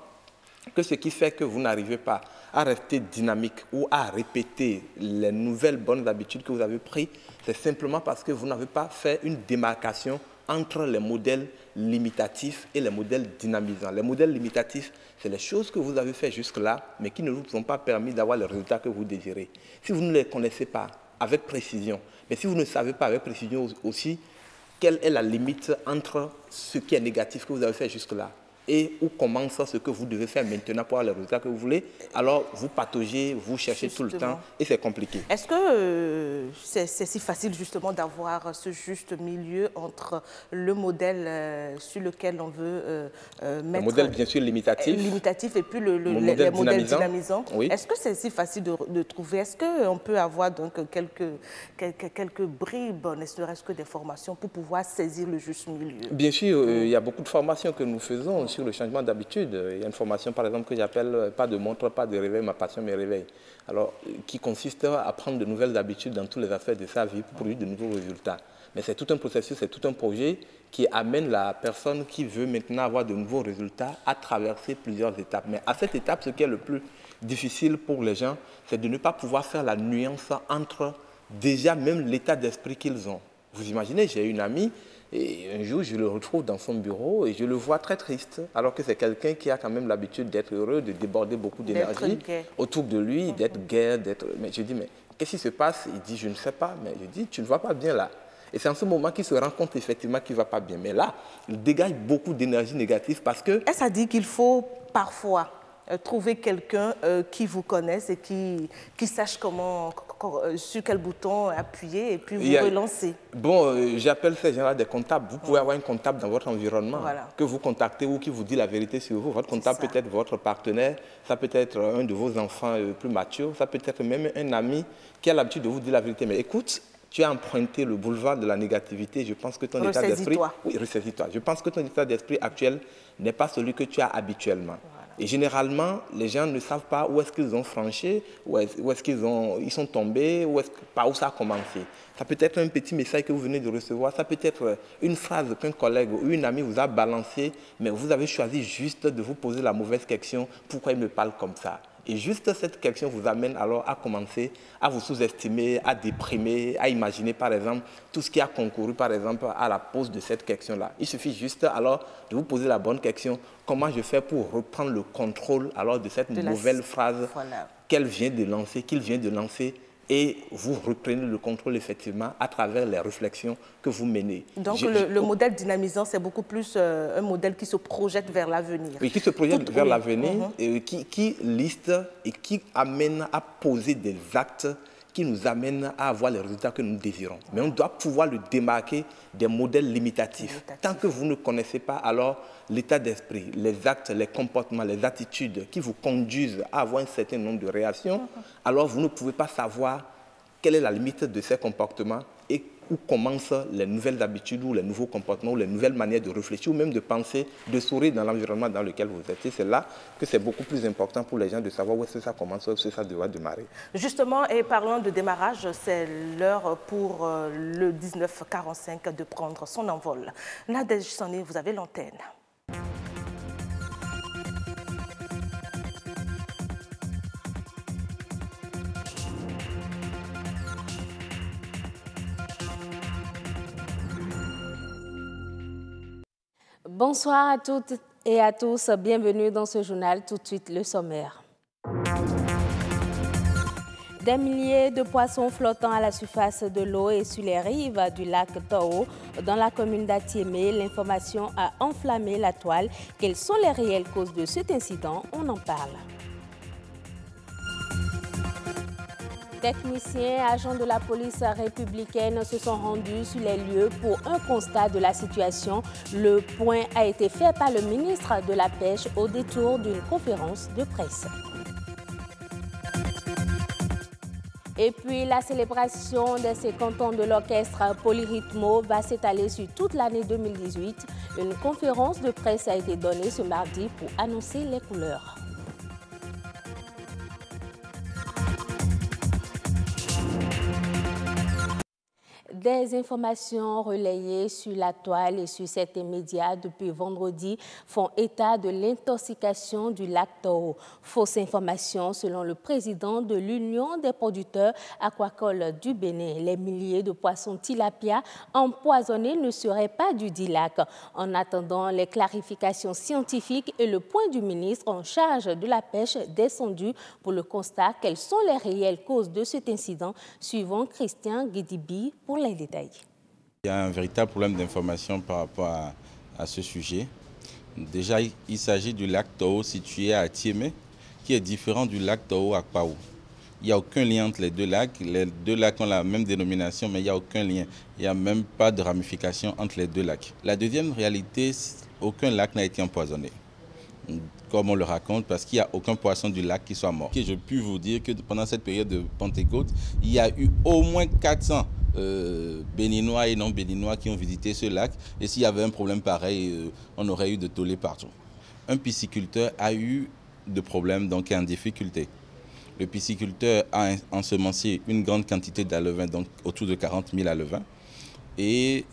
Speaker 10: que ce qui fait que vous n'arrivez pas à rester dynamique ou à répéter les nouvelles bonnes habitudes que vous avez prises, c'est simplement parce que vous n'avez pas fait une démarcation entre les modèles limitatifs et les modèles dynamisants. Les modèles limitatifs, c'est les choses que vous avez fait jusque-là, mais qui ne vous ont pas permis d'avoir les résultats que vous désirez. Si vous ne les connaissez pas avec précision, mais si vous ne savez pas avec précision aussi quelle est la limite entre ce qui est négatif que vous avez fait jusque-là et où commence ce que vous devez faire maintenant pour avoir les résultats que vous voulez, alors vous pataugez, vous cherchez tout le temps et c'est compliqué.
Speaker 1: Est-ce que c'est si facile justement d'avoir ce juste milieu entre le modèle sur lequel on veut mettre...
Speaker 10: Le modèle bien sûr limitatif
Speaker 1: et puis les modèles dynamisants.
Speaker 10: Oui.
Speaker 1: Est-ce que c'est si facile de trouver? Est-ce qu'on peut avoir donc quelques bribes, ne serait-ce que des formations pour pouvoir saisir le juste milieu?
Speaker 10: Bien sûr, il y a beaucoup de formations que nous faisons sur le changement d'habitude. Il y a une formation, par exemple, que j'appelle « Pas de montre, pas de réveil, ma passion me réveille ». Alors, qui consiste à prendre de nouvelles habitudes dans tous les aspects de sa vie pour produire de nouveaux résultats. Mais c'est tout un processus, c'est tout un projet qui amène la personne qui veut maintenant avoir de nouveaux résultats à traverser plusieurs étapes. Mais à cette étape, ce qui est le plus difficile pour les gens, c'est de ne pas pouvoir faire la nuance entre déjà même l'état d'esprit qu'ils ont. Vous imaginez, j'ai une amie, et un jour, je le retrouve dans son bureau et je le vois très triste, alors que c'est quelqu'un qui a quand même l'habitude d'être heureux, de déborder beaucoup d'énergie autour de lui, d'être gai, d'être... Mais je dis, mais qu'est-ce qui se passe? Il dit, je ne sais pas. Mais je dis, tu ne vas pas bien là. Et c'est en ce moment qu'il se rend compte effectivement qu'il ne va pas bien. Mais là, il dégage beaucoup d'énergie négative parce que...
Speaker 1: Est-ce à dire qu'il faut parfois trouver quelqu'un qui vous connaisse et qui sache sur quel bouton appuyer et puis vous relancer?
Speaker 10: Bon, j'appelle ces gens-là des comptables. Vous pouvez avoir un comptable dans votre environnement que vous contactez ou qui vous dit la vérité sur vous. Votre comptable peut être votre partenaire, ça peut être un de vos enfants plus matures, ça peut être même un ami qui a l'habitude de vous dire la vérité. Mais écoute, tu as emprunté le boulevard de la négativité. Je pense que ton état d'esprit... Oui, ressaisis-toi. Je pense que ton état d'esprit actuel n'est pas celui que tu as habituellement. Et généralement, les gens ne savent pas où est-ce qu'ils ont franchi, où est-ce qu'ils sont tombés, par où ça a commencé. Ça peut être un petit message que vous venez de recevoir, ça peut être une phrase qu'un collègue ou une amie vous a balancée, mais vous avez choisi juste de vous poser la mauvaise question, pourquoi il me parle comme ça? Et juste cette question vous amène alors à commencer à vous sous-estimer, à déprimer, à imaginer par exemple tout ce qui a concouru par exemple à la pose de cette question-là. Il suffit juste alors de vous poser la bonne question. Comment je fais pour reprendre le contrôle alors de cette nouvelle phrase qu'elle vient de lancer, qu'il vient de lancer, et vous reprenez le contrôle effectivement à travers les réflexions que vous menez.
Speaker 1: Donc le modèle dynamisant, c'est beaucoup plus un modèle qui se projette vers l'avenir.
Speaker 10: Oui, qui se projette vers l'avenir, et qui liste et qui amène à poser des actes qui nous amènent à avoir les résultats que nous désirons. Mais on doit pouvoir le démarquer des modèles limitatifs. Tant que vous ne connaissez pas alors l'état d'esprit, les actes, les comportements, les attitudes qui vous conduisent à avoir un certain nombre de réactions, alors vous ne pouvez pas savoir quelle est la limite de ces comportements et où commencent les nouvelles habitudes ou les nouveaux comportements ou les nouvelles manières de réfléchir ou même de penser, de sourire dans l'environnement dans lequel vous êtes. Et c'est là que c'est beaucoup plus important pour les gens de savoir où est-ce que ça commence, où est-ce que ça doit démarrer.
Speaker 1: Justement, et parlant de démarrage, c'est l'heure pour le 19h45 de prendre son envol. Nadège Sané, vous avez l'antenne.
Speaker 2: Bonsoir à toutes et à tous, bienvenue dans ce journal. Tout de suite, le sommaire. Des milliers de poissons flottant à la surface de l'eau et sur les rives du lac Toho, dans la commune d'Atiémé. L'information a enflammé la toile. Quelles sont les réelles causes de cet incident? On en parle. Techniciens et agents de la police républicaine se sont rendus sur les lieux pour un constat de la situation. Le point a été fait par le ministre de la Pêche au détour d'une conférence de presse. Et puis, la célébration des 50 ans de l'orchestre Polyrythmo va s'étaler sur toute l'année 2018. Une conférence de presse a été donnée ce mardi pour annoncer les couleurs. Des informations relayées sur la toile et sur certains médias depuis vendredi font état de l'intoxication du lac Toho. Fausse information selon le président de l'Union des producteurs aquacoles du Bénin. Les milliers de poissons tilapia empoisonnés ne seraient pas du dit lac. En attendant les clarifications scientifiques et le point du ministre en charge de la pêche descendu pour le constat, quelles sont les réelles causes de cet incident? Suivant Christian Guidibi pour les détails.
Speaker 11: Il y a un véritable problème d'information par rapport à ce sujet. Déjà, il s'agit du lac Toho situé à Atiémé, qui est différent du lac Toho à Kpaou. Il n'y a aucun lien entre les deux lacs. Les deux lacs ont la même dénomination, mais il n'y a aucun lien. Il n'y a même pas de ramification entre les deux lacs. La deuxième réalité, aucun lac n'a été empoisonné, comme on le raconte, parce qu'il n'y a aucun poisson du lac qui soit mort. Et je puis vous dire que pendant cette période de Pentecôte, il y a eu au moins 400 béninois et non béninois qui ont visité ce lac. Et s'il y avait un problème pareil, on aurait eu de tollé partout. Un pisciculteur a eu de problèmes, donc est en difficulté. Le pisciculteur a ensemencé une grande quantité d'alevins, donc autour de 40 000 alevins. Et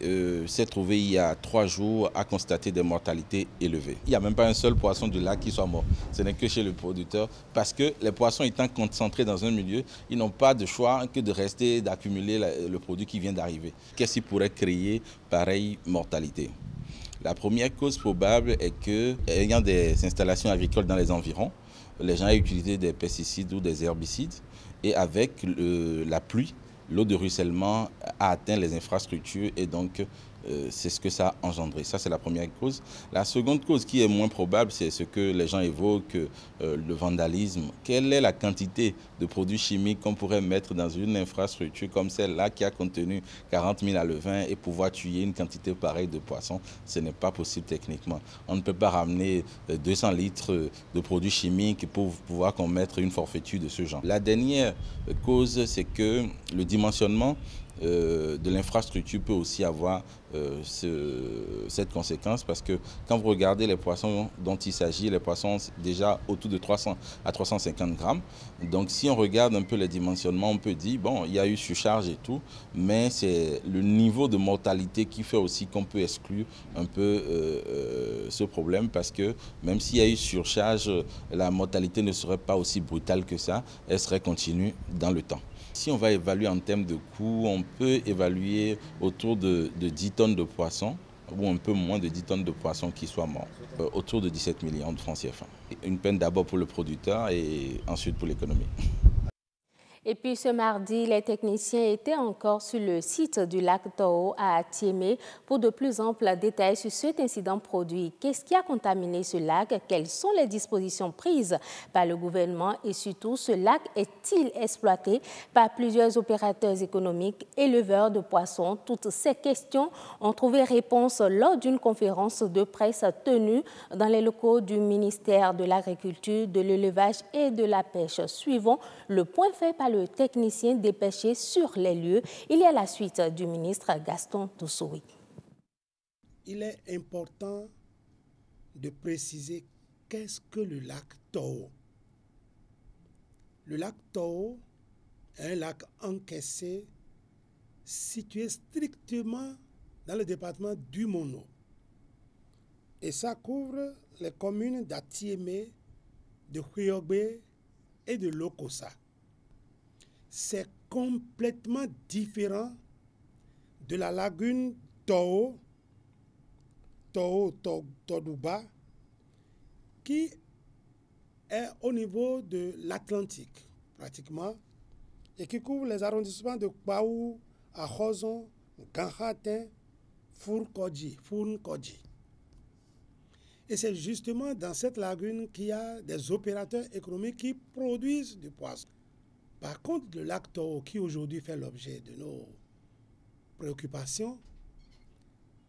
Speaker 11: s'est trouvé il y a 3 jours à constater des mortalités élevées. Il n'y a même pas un seul poisson du lac qui soit mort. Ce n'est que chez le producteur, parce que les poissons étant concentrés dans un milieu, ils n'ont pas de choix que de rester, d'accumuler le produit qui vient d'arriver. Qu'est-ce qui pourrait créer pareille mortalité? La première cause probable est que, ayant des installations agricoles dans les environs, les gens aient utilisé des pesticides ou des herbicides, et avec la pluie, l'eau de ruissellement a atteint les infrastructures et donc c'est ce que ça a engendré. Ça, c'est la première cause. La seconde cause qui est moins probable, c'est ce que les gens évoquent, le vandalisme. Quelle est la quantité de produits chimiques qu'on pourrait mettre dans une infrastructure comme celle-là qui a contenu 40 000 alevins et pouvoir tuer une quantité pareille de poissons? Ce n'est pas possible techniquement. On ne peut pas ramener 200 litres de produits chimiques pour pouvoir commettre une forfaiture de ce genre. La dernière cause, c'est que le dimensionnement de l'infrastructure peut aussi avoir cette conséquence, parce que quand vous regardez les poissons dont il s'agit, les poissons déjà autour de 300 à 350 grammes. Donc si on regarde un peu les dimensionnements, on peut dire, bon, il y a eu surcharge et tout, mais c'est le niveau de mortalité qui fait aussi qu'on peut exclure un peu ce problème, parce que même s'il y a eu surcharge, la mortalité ne serait pas aussi brutale que ça, elle serait continue dans le temps. Si on va évaluer en termes de coût, on peut évaluer autour de 10 tonnes de poissons, ou un peu moins de 10 tonnes de poissons qui soient morts, autour de 17 millions de francs CFA. Une peine d'abord pour le producteur et ensuite pour l'économie.
Speaker 2: Et puis ce mardi, les techniciens étaient encore sur le site du lac Toho à Atiémé pour de plus amples détails sur cet incident produit. Qu'est-ce qui a contaminé ce lac? Quelles sont les dispositions prises par le gouvernement? Et surtout, ce lac est-il exploité par plusieurs opérateurs économiques, éleveurs de poissons? Toutes ces questions ont trouvé réponse lors d'une conférence de presse tenue dans les locaux du ministère de l'Agriculture, de l'Élevage et de la Pêche. Suivons le point fait par le technicien dépêché sur les lieux. Il y a la suite du ministre Gaston Doussoui.
Speaker 12: Il est important de préciser qu'est-ce que le lac Toho. Le lac Toho est un lac encaissé situé strictement dans le département du Mono. Et ça couvre les communes d'Atiémé, de Huiogbe et de Lokossa. C'est complètement différent de la lagune Toho Toho Todouba, qui est au niveau de l'Atlantique, pratiquement, et qui couvre les arrondissements de Kpaou, Ahozon, Ganhatin, Fourkodji. Et c'est justement dans cette lagune qu'il y a des opérateurs économiques qui produisent du poisson. Par contre, le lac Toho, qui aujourd'hui fait l'objet de nos préoccupations,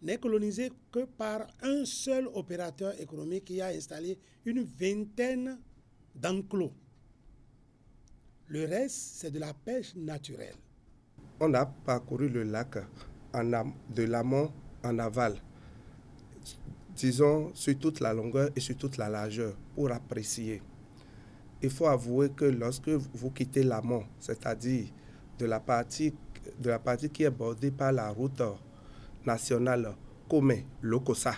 Speaker 12: n'est colonisé que par un seul opérateur économique qui a installé une vingtaine d'enclos. Le reste, c'est de la pêche naturelle.
Speaker 13: On a parcouru le lac de l'amont en aval, disons sur toute la longueur et sur toute la largeur, pour apprécier. Il faut avouer que lorsque vous quittez l'amont, c'est-à-dire de la partie qui est bordée par la route nationale Komé-Lokossa,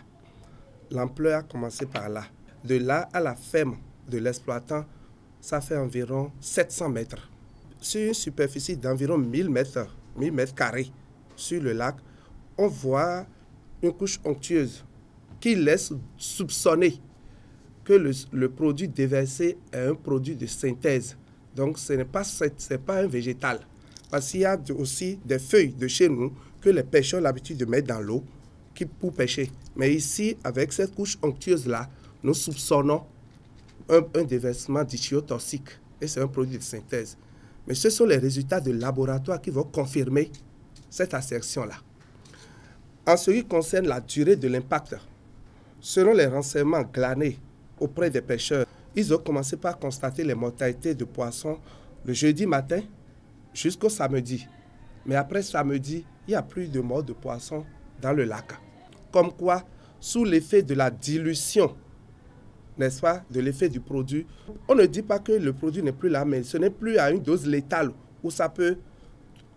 Speaker 13: l'ampleur a commencé par là. De là à la ferme de l'exploitant, ça fait environ 700 mètres. Sur une superficie d'environ 1000 mètres carrés sur le lac, on voit une couche onctueuse qui laisse soupçonner que le produit déversé est un produit de synthèse. Donc ce n'est pas un végétal. Parce qu'il y a aussi des feuilles de chez nous que les pêcheurs ont l'habitude de mettre dans l'eau pour pêcher. Mais ici, avec cette couche onctueuse-là, nous soupçonnons un déversement d'ichthyotoxique. Et c'est un produit de synthèse. Mais ce sont les résultats de laboratoire qui vont confirmer cette assertion-là. En ce qui concerne la durée de l'impact, selon les renseignements glanés auprès des pêcheurs, ils ont commencé par constater les mortalités de poissons le jeudi matin jusqu'au samedi. Mais après samedi, il n'y a plus de morts de poissons dans le lac. Comme quoi, sous l'effet de la dilution, n'est-ce pas, de l'effet du produit, on ne dit pas que le produit n'est plus là, mais ce n'est plus à une dose létale où ça peut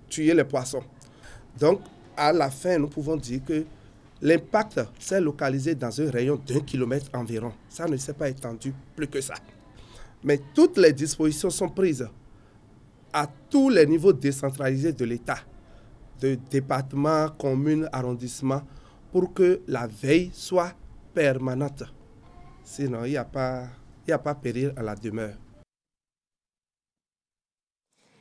Speaker 13: tuer les poissons. Donc, à la fin, nous pouvons dire que l'impact s'est localisé dans un rayon d'1 kilomètre environ. Ça ne s'est pas étendu plus que ça. Mais toutes les dispositions sont prises à tous les niveaux décentralisés de l'État, de département, commune, arrondissement, pour que la veille soit permanente. Sinon, il n'y a pas péril à la demeure.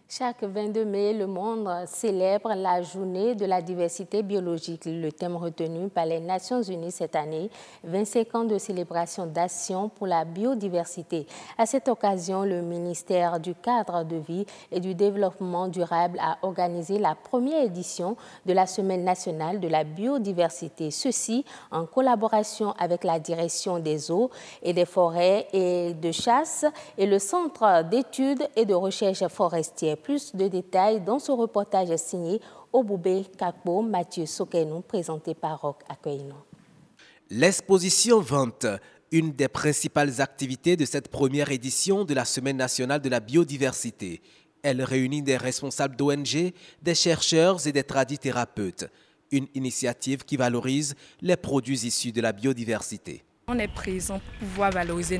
Speaker 2: Chaque 22 mai, le monde célèbre la journée de la diversité biologique. Le thème retenu par les Nations Unies cette année, 25 ans de célébration d'action pour la biodiversité. À cette occasion, le ministère du Cadre de vie et du Développement durable a organisé la première édition de la Semaine nationale de la biodiversité. Ceci en collaboration avec la Direction des eaux et des forêts et de chasse et le Centre d'études et de recherche forestière. Plus de détails dans ce reportage signé Oboubé Kakbo, Mathieu Sokenou, présenté par Roch Akweino.
Speaker 14: L'exposition vente, une des principales activités de cette première édition de la Semaine nationale de la biodiversité. Elle réunit des responsables d'ONG, des chercheurs et des tradithérapeutes. Une initiative qui valorise les produits issus de la biodiversité.
Speaker 15: On est présent pour pouvoir valoriser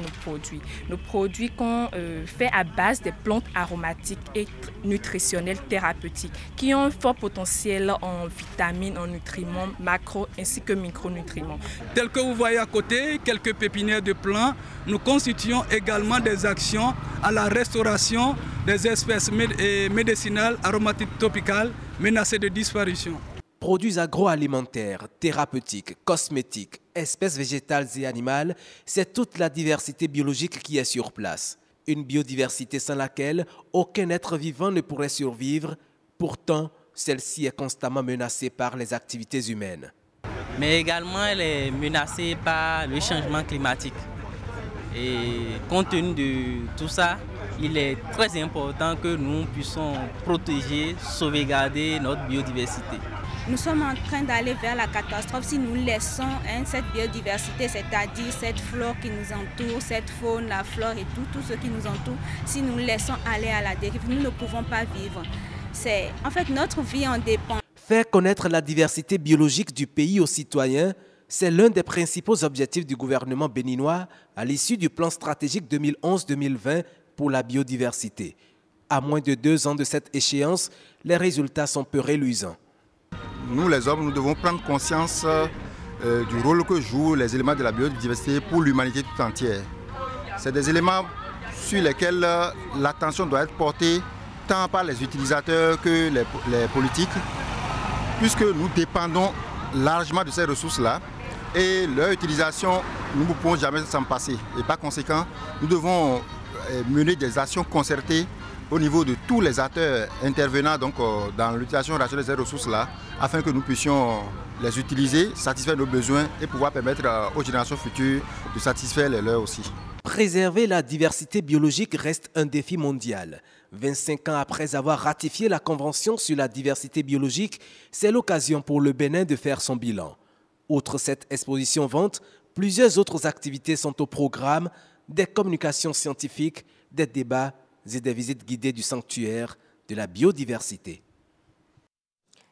Speaker 15: nos produits qu'on fait à base des plantes aromatiques et nutritionnelles thérapeutiques qui ont un fort potentiel en vitamines, en nutriments, macro ainsi que micronutriments.
Speaker 16: Tel que vous voyez à côté, quelques pépinières de plants, nous constituons également des actions à la restauration des espèces médicinales, aromatiques tropicales menacées de disparition.
Speaker 14: Produits agroalimentaires, thérapeutiques, cosmétiques, espèces végétales et animales, c'est toute la diversité biologique qui est sur place. Une biodiversité sans laquelle aucun être vivant ne pourrait survivre. Pourtant, celle-ci est constamment menacée par les activités humaines.
Speaker 17: Mais également, elle est menacée par le changement climatique. Et compte tenu de tout ça, il est très important que nous puissions protéger, sauvegarder notre biodiversité.
Speaker 18: Nous sommes en train d'aller vers la catastrophe si nous laissons cette biodiversité, c'est-à-dire cette flore qui nous entoure, cette faune, la flore et tout ce qui nous entoure. Si nous laissons aller à la dérive, nous ne pouvons pas vivre. En fait, notre vie en dépend.
Speaker 14: Faire connaître la diversité biologique du pays aux citoyens, c'est l'un des principaux objectifs du gouvernement béninois à l'issue du plan stratégique 2011-2020 pour la biodiversité. À moins de 2 ans de cette échéance, les résultats sont peu reluisants.
Speaker 19: Nous les hommes, nous devons prendre conscience du rôle que jouent les éléments de la biodiversité pour l'humanité tout entière. C'est des éléments sur lesquels l'attention doit être portée tant par les utilisateurs que les politiques, puisque nous dépendons largement de ces ressources-là et leur utilisation, nous ne pouvons jamais s'en passer. Et par conséquent, nous devons mener des actions concertées au niveau de tous les acteurs intervenant donc, dans l'utilisation rationnelle de ces ressources-là, afin que nous puissions les utiliser, satisfaire nos besoins et pouvoir permettre aux générations futures de satisfaire les leurs aussi.
Speaker 14: Préserver la diversité biologique reste un défi mondial. 25 ans après avoir ratifié la Convention sur la diversité biologique, c'est l'occasion pour le Bénin de faire son bilan. Outre cette exposition-vente, plusieurs autres activités sont au programme, des communications scientifiques, des débats et des visites guidées du sanctuaire de la biodiversité.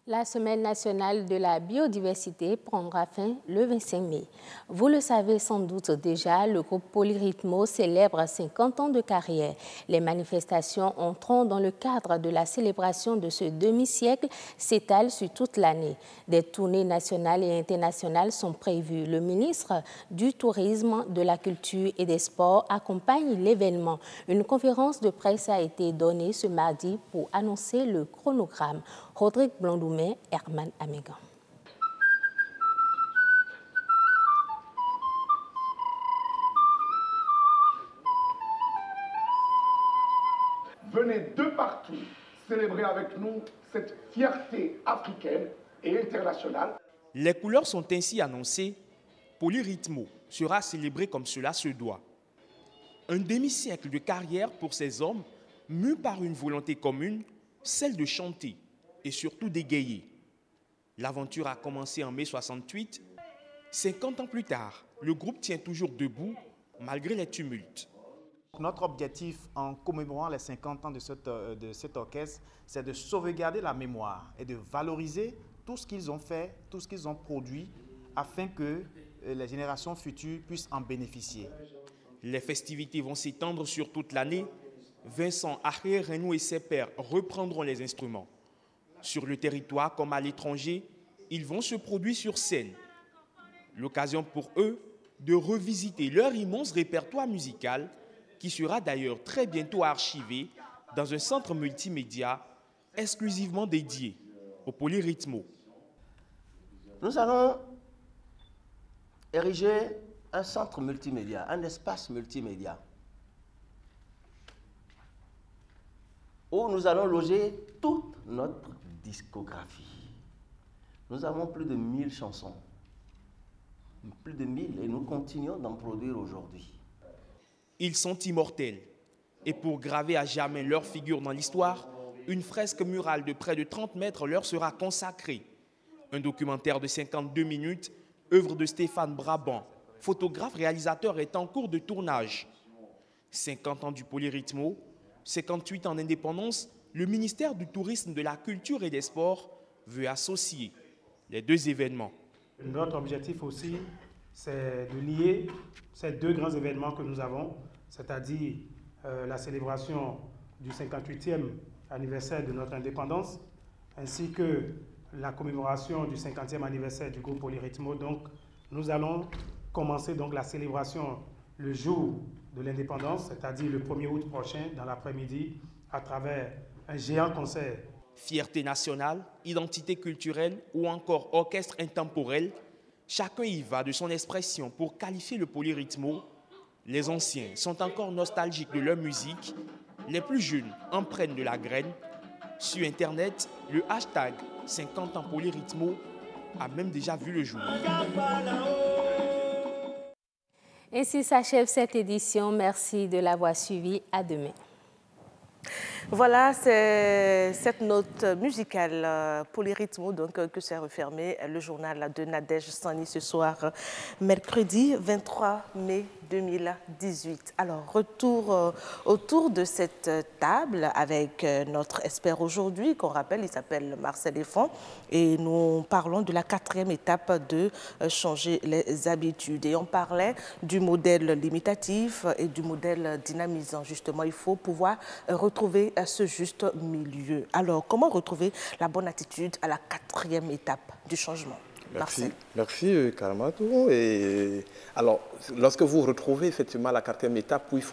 Speaker 2: La Semaine nationale de la biodiversité prendra fin le 25 mai. Vous le savez sans doute déjà, le groupe Polyrythmo célèbre 50 ans de carrière. Les manifestations entrant dans le cadre de la célébration de ce demi-siècle s'étalent sur toute l'année. Des tournées nationales et internationales sont prévues. Le ministre du Tourisme, de la Culture et des Sports accompagne l'événement. Une conférence de presse a été donnée ce mardi pour annoncer le chronogramme. Rodrigue Blandoumé, Herman Amégan.
Speaker 20: Venez de partout célébrer avec nous cette fierté africaine et internationale.
Speaker 21: Les couleurs sont ainsi annoncées. Polyrythmo sera célébré comme cela se doit. Un demi-siècle de carrière pour ces hommes, mus par une volonté commune, celle de chanter et surtout d'égayer. L'aventure a commencé en mai 68. 50 ans plus tard, le groupe tient toujours debout malgré les tumultes.
Speaker 22: Notre objectif en commémorant les 50 ans de cet orchestre, c'est de sauvegarder la mémoire et de valoriser tout ce qu'ils ont fait, tout ce qu'ils ont produit, afin que les générations futures puissent en bénéficier.
Speaker 21: Les festivités vont s'étendre sur toute l'année. Vincent Ahé, Renou et ses pairs reprendront les instruments. Sur le territoire comme à l'étranger, ils vont se produire sur scène. L'occasion pour eux de revisiter leur immense répertoire musical qui sera d'ailleurs très bientôt archivé dans un centre multimédia exclusivement dédié au Polyrythmo.
Speaker 23: Nous allons ériger un centre multimédia, un espace multimédia où nous allons loger toute notre discographie. Nous avons plus de 1000 chansons, plus de 1000, et nous continuons d'en produire aujourd'hui.
Speaker 21: Ils sont immortels, et pour graver à jamais leur figure dans l'histoire, une fresque murale de près de 30 mètres leur sera consacrée. Un documentaire de 52 minutes, œuvre de Stéphane Brabant, photographe réalisateur, est en cours de tournage. 50 ans du Polyrythmo, 58 ans d'indépendance, le ministère du Tourisme, de la Culture et des Sports veut associer les deux événements.
Speaker 24: Notre objectif aussi, c'est de lier ces deux grands événements que nous avons, c'est-à-dire la célébration du 58e anniversaire de notre indépendance, ainsi que la commémoration du 50e anniversaire du groupe Polyrythmo. Donc, nous allons commencer donc la célébration le jour de l'indépendance, c'est-à-dire le 1er août prochain, dans l'après-midi, à travers un géant concert.
Speaker 21: Fierté nationale, identité culturelle ou encore orchestre intemporel, chacun y va de son expression pour qualifier le Polyrythmo. Les anciens sont encore nostalgiques de leur musique, les plus jeunes en prennent de la graine. Sur Internet, le hashtag 50 ans Polyrythmo a même déjà vu le jour.
Speaker 2: Ainsi s'achève cette édition. Merci de l'avoir suivi. À demain.
Speaker 1: Voilà, c'est cette note musicale Polyrythmo donc, que s'est refermé le journal de Nadège Sani ce soir, mercredi 23 mai 2018. Alors, retour autour de cette table avec notre expert aujourd'hui, qu'on rappelle, il s'appelle Marcel Effon, et nous parlons de la 4e étape de changer les habitudes. Et on parlait du modèle limitatif et du modèle dynamisant. Justement, il faut pouvoir retrouver ce juste milieu. Alors, comment retrouver la bonne attitude à la 4e étape du changement?
Speaker 10: Merci Karamatou. Et alors, lorsque vous retrouvez effectivement la 4e étape où il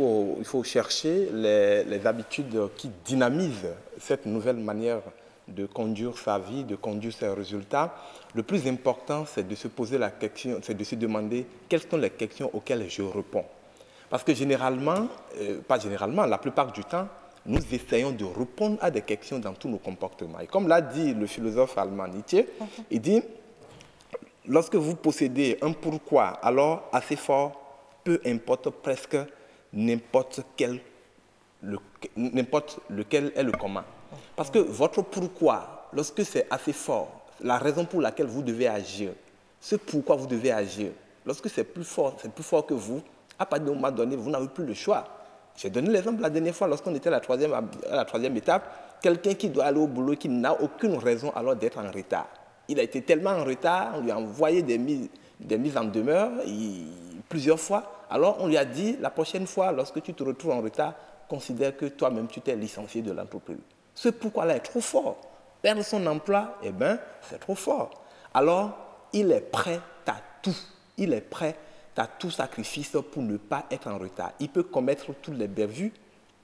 Speaker 10: faut chercher les habitudes qui dynamisent cette nouvelle manière de conduire sa vie, de conduire ses résultats, le plus important, c'est de se poser la question, c'est de se demander quelles sont les questions auxquelles je réponds. Parce que généralement, pas généralement, la plupart du temps, nous essayons de répondre à des questions dans tous nos comportements. Et comme l'a dit le philosophe allemand Nietzsche, il dit, lorsque vous possédez un pourquoi, alors assez fort, peu importe presque n'importe lequel est le comment. Parce que votre pourquoi, lorsque c'est assez fort, la raison pour laquelle vous devez agir, ce pourquoi vous devez agir, lorsque c'est plus fort que vous, à partir d'un moment donné, vous n'avez plus le choix. J'ai donné l'exemple la dernière fois, lorsqu'on était à la 3e étape, quelqu'un qui doit aller au boulot, qui n'a aucune raison alors d'être en retard. Il a été tellement en retard, on lui a envoyé des mises en demeure plusieurs fois. Alors on lui a dit, la prochaine fois, lorsque tu te retrouves en retard, considère que toi-même tu t'es licencié de l'entreprise. Ce pourquoi-là est trop fort. Perdre son emploi, eh bien, c'est trop fort. Alors, il est prêt à tout. Il est prêt à tout sacrifice pour ne pas être en retard. Il peut commettre toutes les bévues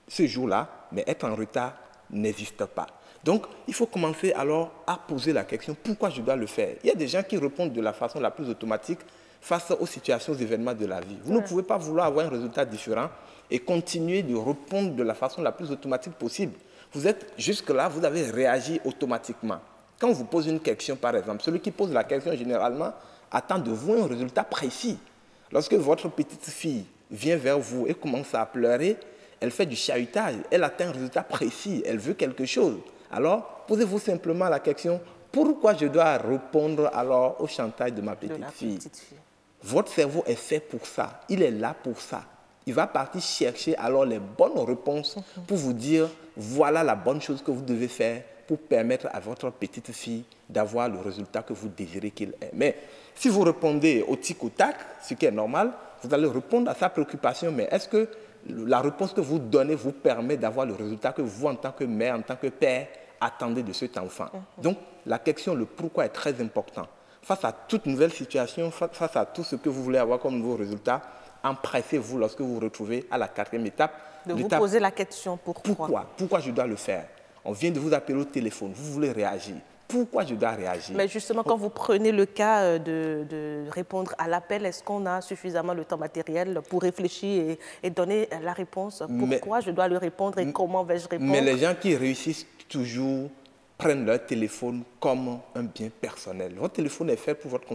Speaker 10: ce jour-là, mais être en retard n'existe pas. Donc, il faut commencer alors à poser la question, pourquoi je dois le faire? Il y a des gens qui répondent de la façon la plus automatique face aux situations, aux événements de la vie. Vous ne pouvez pas vouloir avoir un résultat différent et continuer de répondre de la façon la plus automatique possible. Vous êtes jusque-là, vous avez réagi automatiquement. Quand on vous pose une question, par exemple, celui qui pose la question, généralement, attend de vous un résultat précis. Lorsque votre petite fille vient vers vous et commence à pleurer, elle fait du chahutage, elle atteint un résultat précis, elle veut quelque chose. Alors, posez-vous simplement la question, pourquoi je dois répondre alors au chantage de ma petite fille? Votre cerveau est fait pour ça, il est là pour ça. Il va partir chercher alors les bonnes réponses pour vous dire, voilà la bonne chose que vous devez faire pour permettre à votre petite fille d'avoir le résultat que vous désirez qu'il ait. Mais si vous répondez au tic au tac, ce qui est normal, vous allez répondre à sa préoccupation, mais est-ce que la réponse que vous donnez vous permet d'avoir le résultat que vous, en tant que mère, en tant que père, attendez de cet enfant? Donc, la question, le pourquoi est très important. Face à toute nouvelle situation, face à tout ce que vous voulez avoir comme nouveau résultat, empressez-vous lorsque vous vous retrouvez à la 4e étape.
Speaker 1: De vous poser la question, pourquoi?
Speaker 10: Pourquoi je dois le faire? On vient de vous appeler au téléphone, vous voulez réagir. Pourquoi je dois réagir?
Speaker 1: Mais justement, quand vous prenez le cas de répondre à l'appel, est-ce qu'on a suffisamment le temps matériel pour réfléchir et donner la réponse? Pourquoi je dois le répondre et comment vais-je répondre?
Speaker 10: Mais les gens qui réussissent toujours prennent leur téléphone comme un bien personnel. Votre téléphone est fait pour votre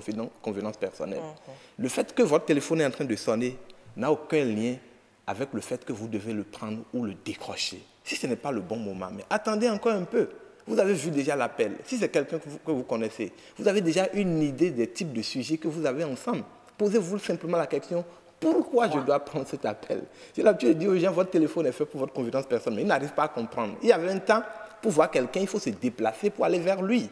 Speaker 10: convenance personnelle. Le fait que votre téléphone est en train de sonner n'a aucun lien avec le fait que vous devez le prendre ou le décrocher. Si ce n'est pas le bon moment, mais attendez encore un peu. Vous avez vu déjà l'appel. Si c'est quelqu'un que vous connaissez, vous avez déjà une idée des types de sujets que vous avez ensemble. Posez-vous simplement la question, pourquoi je dois prendre cet appel? J'ai l'habitude de dire aux gens, votre téléphone est fait pour votre convenance personnelle, mais ils n'arrivent pas à comprendre. Il y avait un temps, pour voir quelqu'un, il faut se déplacer pour aller vers lui.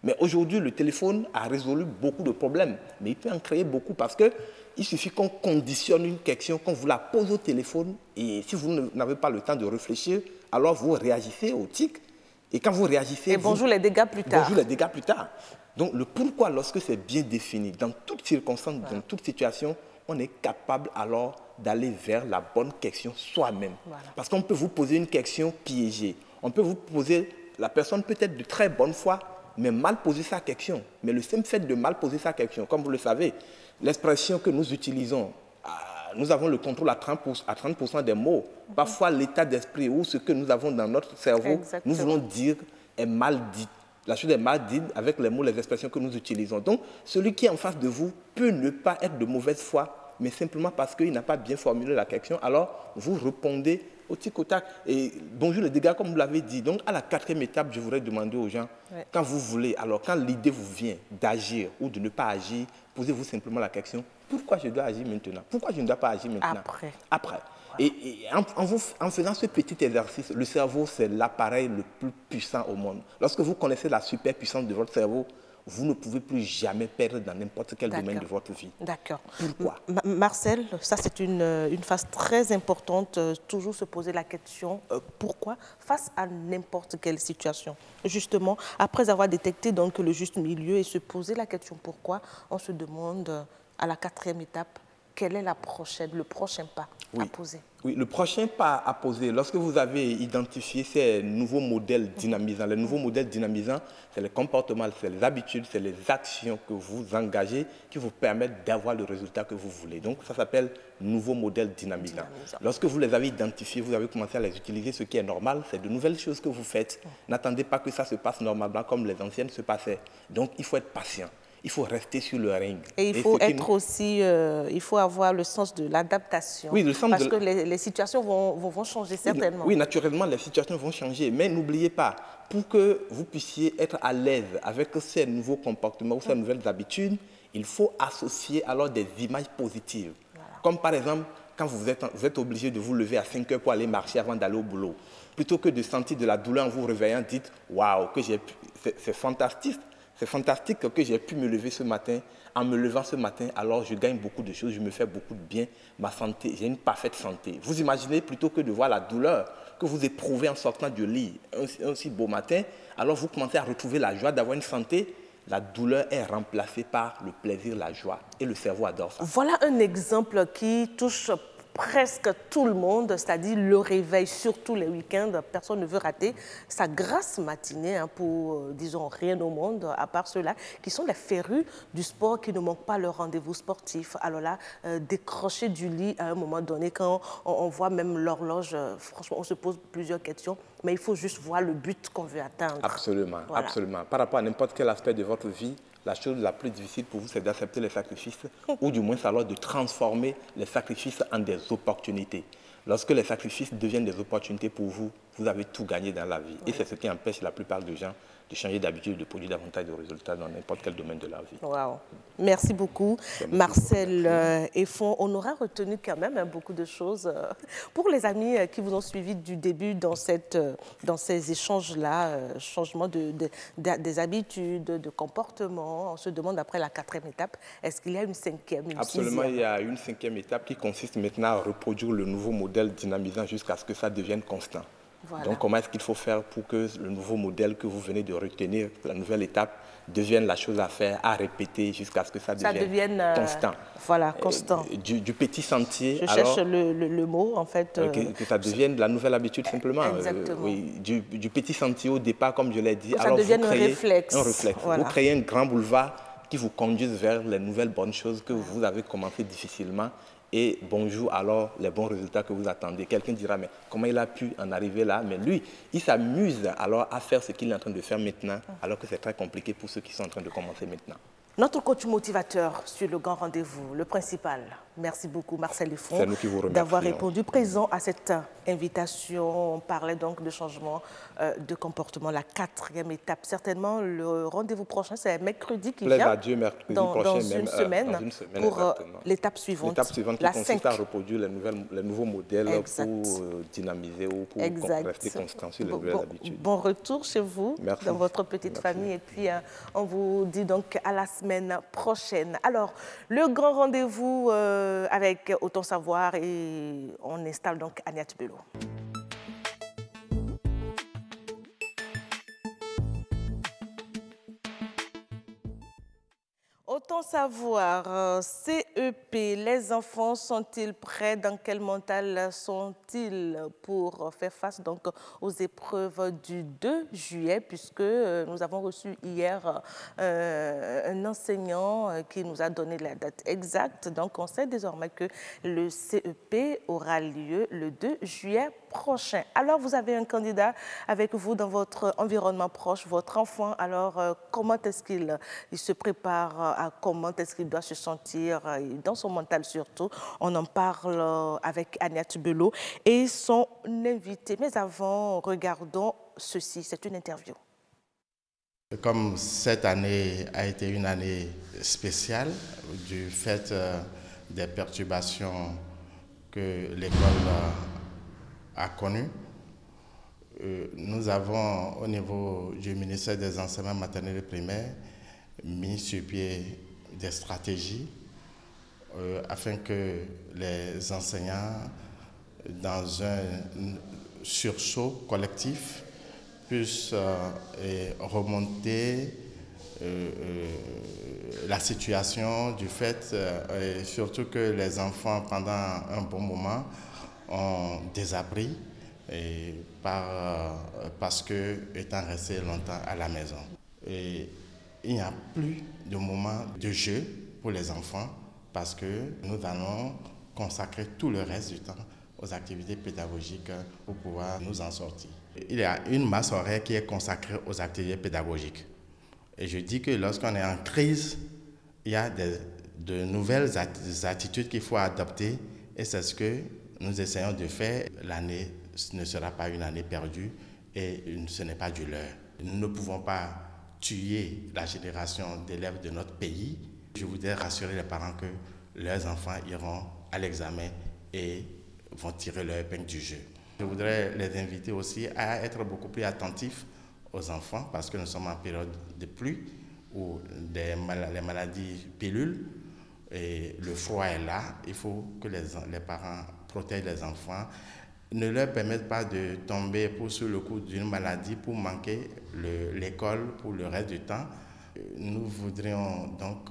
Speaker 10: Mais aujourd'hui, le téléphone a résolu beaucoup de problèmes. Mais il peut en créer beaucoup parce qu'il suffit qu'on conditionne une question, qu'on vous la pose au téléphone. Et si vous n'avez pas le temps de réfléchir, alors vous réagissez au tic. Et quand vous réagissez...
Speaker 1: Et bonjour les dégâts plus tard.
Speaker 10: Bonjour les dégâts plus tard. Donc le pourquoi, lorsque c'est bien défini, dans toutes circonstances, dans toute situation, on est capable alors d'aller vers la bonne question soi-même. Parce qu'on peut vous poser une question piégée. On peut vous poser, la personne peut être de très bonne foi, mais mal poser sa question. Mais le simple fait de mal poser sa question, comme vous le savez, l'expression que nous utilisons, nous avons le contrôle à 30% des mots. Parfois, l'état d'esprit ou ce que nous avons dans notre cerveau, nous voulons dire, est mal dit. La chose est mal dite avec les mots, les expressions que nous utilisons. Donc, celui qui est en face de vous peut ne pas être de mauvaise foi, mais simplement parce qu'il n'a pas bien formulé la question. Alors, vous répondez au tic au tac. Et bonjour les dégâts, comme vous l'avez dit. Donc, à la 4e étape, je voudrais demander aux gens, quand vous voulez, alors quand l'idée vous vient d'agir ou de ne pas agir, posez-vous simplement la question, pourquoi je dois agir maintenant? Pourquoi je ne dois pas agir maintenant? Après. Et en faisant ce petit exercice, le cerveau, c'est l'appareil le plus puissant au monde. Lorsque vous connaissez la superpuissance de votre cerveau, vous ne pouvez plus jamais perdre dans n'importe quel domaine de votre vie.
Speaker 1: D'accord.
Speaker 10: Pourquoi?
Speaker 1: Marcel, ça c'est une phase très importante, toujours se poser la question pourquoi face à n'importe quelle situation. Justement, après avoir détecté donc le juste milieu et se poser la question pourquoi, on se demande à la 4e étape, quel est le prochain pas à poser?
Speaker 10: Oui, le prochain pas à poser, lorsque vous avez identifié ces nouveaux modèles dynamisants, les nouveaux modèles dynamisants, c'est les comportements, c'est les habitudes, c'est les actions que vous engagez qui vous permettent d'avoir le résultat que vous voulez. Donc, ça s'appelle nouveaux modèles dynamisants. Lorsque vous les avez identifiés, vous avez commencé à les utiliser, ce qui est normal, c'est de nouvelles choses que vous faites. N'attendez pas que ça se passe normalement comme les anciennes se passaient. Donc, il faut être patient. Il faut rester sur le ring.
Speaker 1: Et il faut être aussi, il faut avoir le sens de l'adaptation.
Speaker 10: Oui, le sens
Speaker 1: parce que les situations vont changer certainement.
Speaker 10: Oui, naturellement, les situations vont changer. Mais n'oubliez pas, pour que vous puissiez être à l'aise avec ces nouveaux comportements ou ces nouvelles habitudes, il faut associer alors des images positives. Voilà. Comme par exemple, quand vous êtes obligé de vous lever à 5 heures pour aller marcher avant d'aller au boulot. Plutôt que de sentir de la douleur en vous réveillant, dites « Waouh, c'est fantastique ». C'est fantastique que j'ai pu me lever ce matin. En me levant ce matin, alors je gagne beaucoup de choses, je me fais beaucoup de bien. Ma santé, j'ai une parfaite santé. Vous imaginez, plutôt que de voir la douleur que vous éprouvez en sortant du lit un aussi beau matin, alors vous commencez à retrouver la joie d'avoir une santé. La douleur est remplacée par le plaisir, la joie. Et le cerveau adore ça.
Speaker 1: Voilà un exemple qui touche presque tout le monde, c'est-à-dire le réveil, surtout les week-ends. Personne ne veut rater sa grasse matinée pour, disons, rien au monde, à part ceux-là, qui sont les férus du sport, qui ne manquent pas leur rendez-vous sportif. Alors là, décrocher du lit à un moment donné, quand on voit même l'horloge, franchement, on se pose plusieurs questions, mais il faut juste voir le but qu'on veut atteindre.
Speaker 10: Absolument, voilà. Absolument. Par rapport à n'importe quel aspect de votre vie, la chose la plus difficile pour vous, c'est d'accepter les sacrifices, ou du moins alors de transformer les sacrifices en des opportunités. Lorsque les sacrifices deviennent des opportunités pour vous, vous avez tout gagné dans la vie. Et c'est ce qui empêche la plupart des gens de changer d'habitude, de produire davantage de résultats dans n'importe quel domaine de leur vie.
Speaker 1: Wow. Merci beaucoup, Marcel Effon. On aura retenu quand même beaucoup de choses. Pour les amis qui vous ont suivi du début dans ces échanges-là, changement des habitudes, de comportement, on se demande après la 4e étape, est-ce qu'il y a une 5e, une
Speaker 10: Absolument,
Speaker 1: 6e?
Speaker 10: Il y a une 5e étape qui consiste maintenant à reproduire le nouveau modèle dynamisant jusqu'à ce que ça devienne constant. Voilà. Donc, comment est-ce qu'il faut faire pour que le nouveau modèle que vous venez de retenir, la nouvelle étape, devienne la chose à faire, à répéter jusqu'à ce que ça devienne constant.
Speaker 1: Voilà, constant.
Speaker 10: Du petit sentier.
Speaker 1: Je cherche le mot, en fait.
Speaker 10: Que ça devienne la nouvelle habitude, simplement.
Speaker 1: Exactement.
Speaker 10: Oui, du petit sentier au départ, comme je l'ai dit.
Speaker 1: Que ça devienne un réflexe.
Speaker 10: Un réflexe. Voilà. Vous créez un grand boulevard qui vous conduise vers les nouvelles bonnes choses que vous avez commencé difficilement. Et bonjour alors les bons résultats que vous attendez. Quelqu'un dira, mais comment il a pu en arriver là? Mais lui, il s'amuse alors à faire ce qu'il est en train de faire maintenant, alors que c'est très compliqué pour ceux qui sont en train de commencer maintenant.
Speaker 1: Notre coach motivateur sur le grand rendez-vous, le principal. Merci beaucoup, Marcel Effon, d'avoir répondu présent à cette invitation. On parlait donc de changement de comportement, la 4e étape. Certainement, le rendez-vous prochain, c'est mercredi qui vient, dans une semaine, pour l'étape suivante.
Speaker 10: L'étape suivante qui consiste à reproduire les nouveaux modèles pour dynamiser ou pour rester constant sur les nouvelles habitudes.
Speaker 1: Bon retour chez vous, dans votre petite famille. Et puis, on vous dit donc à la semaine prochaine. Alors, le grand rendez-vous avec Autant Savoir, et on installe donc Agnès Bello. Autant Savoir, CEP, les enfants sont-ils prêts? Dans quel mental sont-ils pour faire face donc aux épreuves du 2 juillet, puisque nous avons reçu hier un enseignant qui nous a donné la date exacte. Donc on sait désormais que le CEP aura lieu le 2 juillet prochain. Alors vous avez un candidat avec vous dans votre environnement proche, votre enfant. Alors comment est-ce qu'il se prépare? Comment est-ce qu'il doit se sentir dans son mental surtout? On en parle avec Agnès Bello et son invité. Mais avant, regardons ceci, c'est une interview.
Speaker 3: Comme cette année a été une année spéciale du fait des perturbations que l'école a connues, nous avons au niveau du ministère des enseignements maternels et primaires mis sur pied des stratégies afin que les enseignants, dans un sursaut collectif, puissent remonter la situation du fait, et surtout que les enfants, pendant un bon moment, ont désappris parce que étant restés longtemps à la maison. Et il n'y a plus de moment de jeu pour les enfants parce que nous allons consacrer tout le reste du temps aux activités pédagogiques pour pouvoir nous en sortir. Il y a une masse horaire qui est consacrée aux activités pédagogiques. Et je dis que lorsqu'on est en crise, il y a de nouvelles attitudes qu'il faut adopter et c'est ce que nous essayons de faire. L'année ne sera pas une année perdue et ce n'est pas du leurre. Nous ne pouvons pas tuer la génération d'élèves de notre pays. Je voudrais rassurer les parents que leurs enfants iront à l'examen et vont tirer leur épingle du jeu. Je voudrais les inviter aussi à être beaucoup plus attentifs aux enfants parce que nous sommes en période de pluie où les maladies pilules et le froid est là. Il faut que les parents protègent les enfants, ne leur permettent pas de tomber sous le coup d'une maladie pour manquer l'école pour le reste du temps. Nous voudrions donc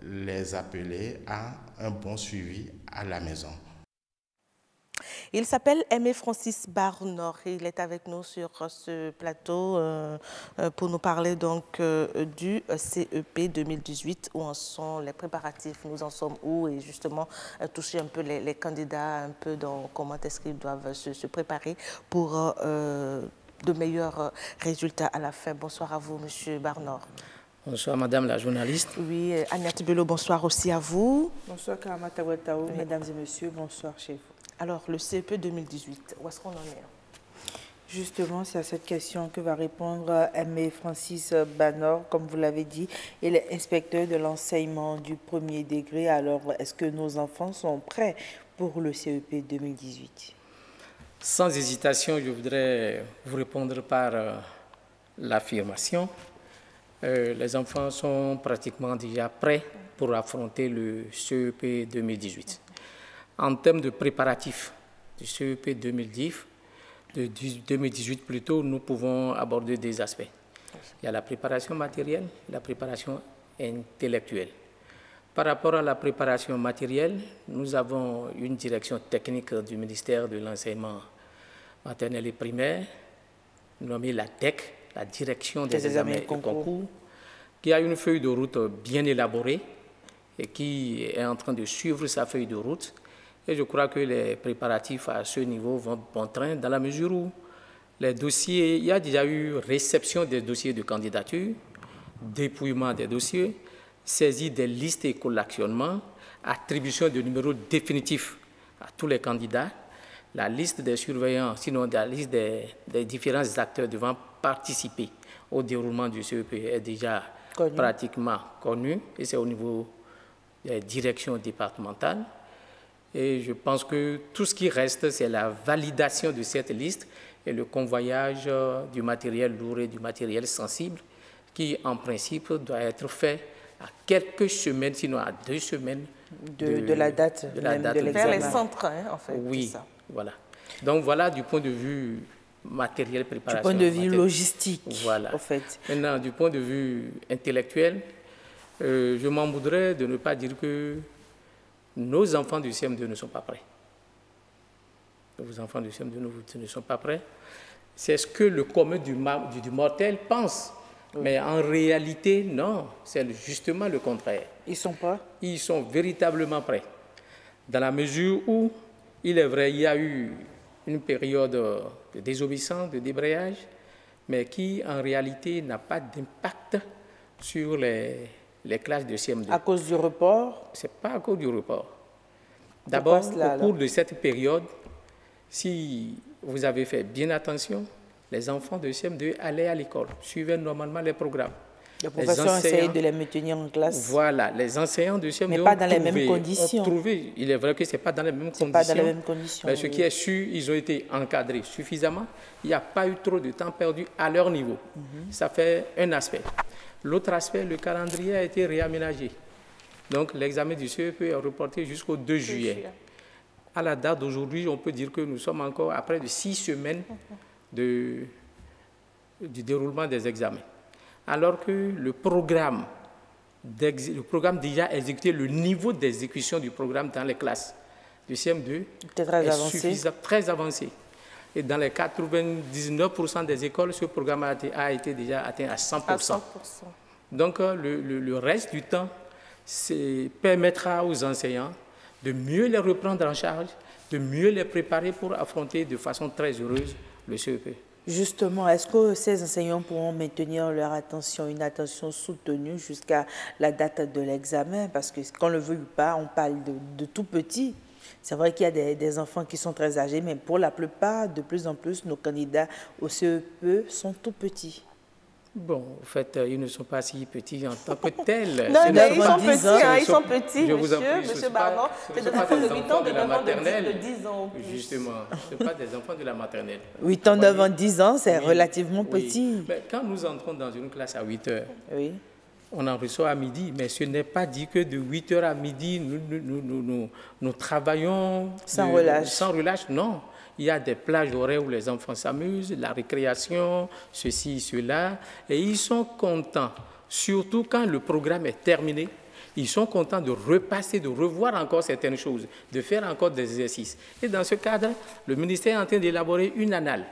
Speaker 3: les appeler à un bon suivi à la maison.
Speaker 1: Il s'appelle Aimé Francis Barnor. Il est avec nous sur ce plateau pour nous parler donc du CEP 2018. Où en sont les préparatifs? Nous en sommes où? Et justement toucher un peu les candidats un peu dans comment est-ce qu'ils doivent se préparer pour de meilleurs résultats à la fin. Bonsoir à vous, Monsieur Barnor.
Speaker 4: Bonsoir, Madame la journaliste.
Speaker 1: Oui, Agnès Bello, bonsoir aussi à vous.
Speaker 5: Bonsoir, Karamata Ouettao. Oui. Mesdames et messieurs, bonsoir chez vous.
Speaker 1: Alors, le CEP 2018, où est-ce qu'on en est?
Speaker 5: Justement, c'est à cette question que va répondre Aimé Francis Barnor. Comme vous l'avez dit, il est inspecteur de l'enseignement du premier degré. Alors, est-ce que nos enfants sont prêts pour le CEP 2018?
Speaker 4: Sans hésitation, je voudrais vous répondre par l'affirmation. Les enfants sont pratiquement déjà prêts pour affronter le CEP 2018. En termes de préparatifs du CEP 2018 plutôt, nous pouvons aborder des aspects. Il y a la préparation matérielle, la préparation intellectuelle. Par rapport à la préparation matérielle, nous avons une direction technique du ministère de l'enseignement maternel et primaire, nommée la DEC, la direction des examens et concours, qui a une feuille de route bien élaborée et qui est en train de suivre sa feuille de route. Et je crois que les préparatifs à ce niveau vont bon train dans la mesure où les dossiers, il y a déjà eu réception des dossiers de candidature, dépouillement des dossiers, saisie des listes et collationnement, attribution de numéros définitifs à tous les candidats, la liste des surveillants, sinon la liste des différents acteurs devant participer au déroulement du CEP est déjà pratiquement connue et c'est au niveau des directions départementales. Et je pense que tout ce qui reste, c'est la validation de cette liste et le convoyage du matériel lourd et du matériel sensible qui, en principe, doit être fait à quelques semaines, sinon à 2 semaines
Speaker 5: de la date de l'examen.
Speaker 1: Vers les centres, en fait.
Speaker 4: Oui, ça. Voilà. Donc voilà du point de vue matériel, préparation.
Speaker 5: Du point de vue logistique,
Speaker 4: voilà.
Speaker 5: En fait.
Speaker 4: Maintenant, du point de vue intellectuel, je m'en voudrais de ne pas dire que nos enfants du CM2 ne sont pas prêts. Nos enfants du CM2 ne sont pas prêts. C'est ce que le commun du mortel pense. Oui. Mais en réalité, non, c'est justement le contraire.
Speaker 5: Ils ne sont pas?
Speaker 4: Ils sont véritablement prêts. Dans la mesure où, il est vrai, il y a eu une période de désobéissance, de débrayage, mais qui, en réalité, n'a pas d'impact sur les classes de CM2.
Speaker 5: À cause du report?
Speaker 4: Ce n'est pas à cause du report. D'abord, au cours de cette période, si vous avez fait bien attention, les enfants de CM2 allaient à l'école, suivaient normalement les programmes.
Speaker 5: Les professeurs essayaient de les maintenir en classe.
Speaker 4: Voilà, les enseignants de CM2
Speaker 5: mais pas dans les mêmes conditions.
Speaker 4: Il est vrai que ce n'est pas dans les mêmes conditions.
Speaker 5: Pas dans les mêmes conditions.
Speaker 4: Mais ce qui est sûr, ils ont été encadrés suffisamment. Il n'y a pas eu trop de temps perdu à leur niveau. Ça fait un aspect. L'autre aspect, le calendrier a été réaménagé. Donc l'examen du CEP est reporté jusqu'au 2 juillet. À la date d'aujourd'hui, on peut dire que nous sommes encore à près de 6 semaines du déroulement des examens. Alors que le programme déjà exécuté, le niveau d'exécution du programme dans les classes du CM2 est suffisant, très avancé. Et dans les 99% des écoles, ce programme a été déjà atteint à 100%. Donc le reste du temps permettra aux enseignants de mieux les reprendre en charge, de mieux les préparer pour affronter de façon très heureuse le CEP.
Speaker 5: Justement, est-ce que ces enseignants pourront maintenir leur attention, une attention soutenue jusqu'à la date de l'examen? Parce que qu'on le veuille ou pas, on parle de tout petits. C'est vrai qu'il y a des enfants qui sont très âgés, mais pour la plupart, de plus en plus, nos candidats au CEP sont tout petits.
Speaker 4: Bon, en fait, ils ne sont pas si petits en tant que tels.
Speaker 1: Non, mais ils sont petits, hein, ils sont petits, monsieur Barnon.
Speaker 4: Ce ne sont pas des enfants de la maternelle. De 10 ans justement, ce ne sont pas des enfants de la maternelle.
Speaker 5: 8 ans, 9 ans, 10 ans, c'est relativement petit.
Speaker 4: Mais quand nous entrons dans une classe à 8 heures, on en reçoit à midi, mais ce n'est pas dit que de 8 heures à midi, nous travaillons sans relâche, non. Il y a des plages horaires où les enfants s'amusent, la récréation, ceci, cela, et ils sont contents, surtout quand le programme est terminé, ils sont contents de repasser, de revoir encore certaines choses, de faire encore des exercices. Et dans ce cadre, le ministère est en train d'élaborer une annale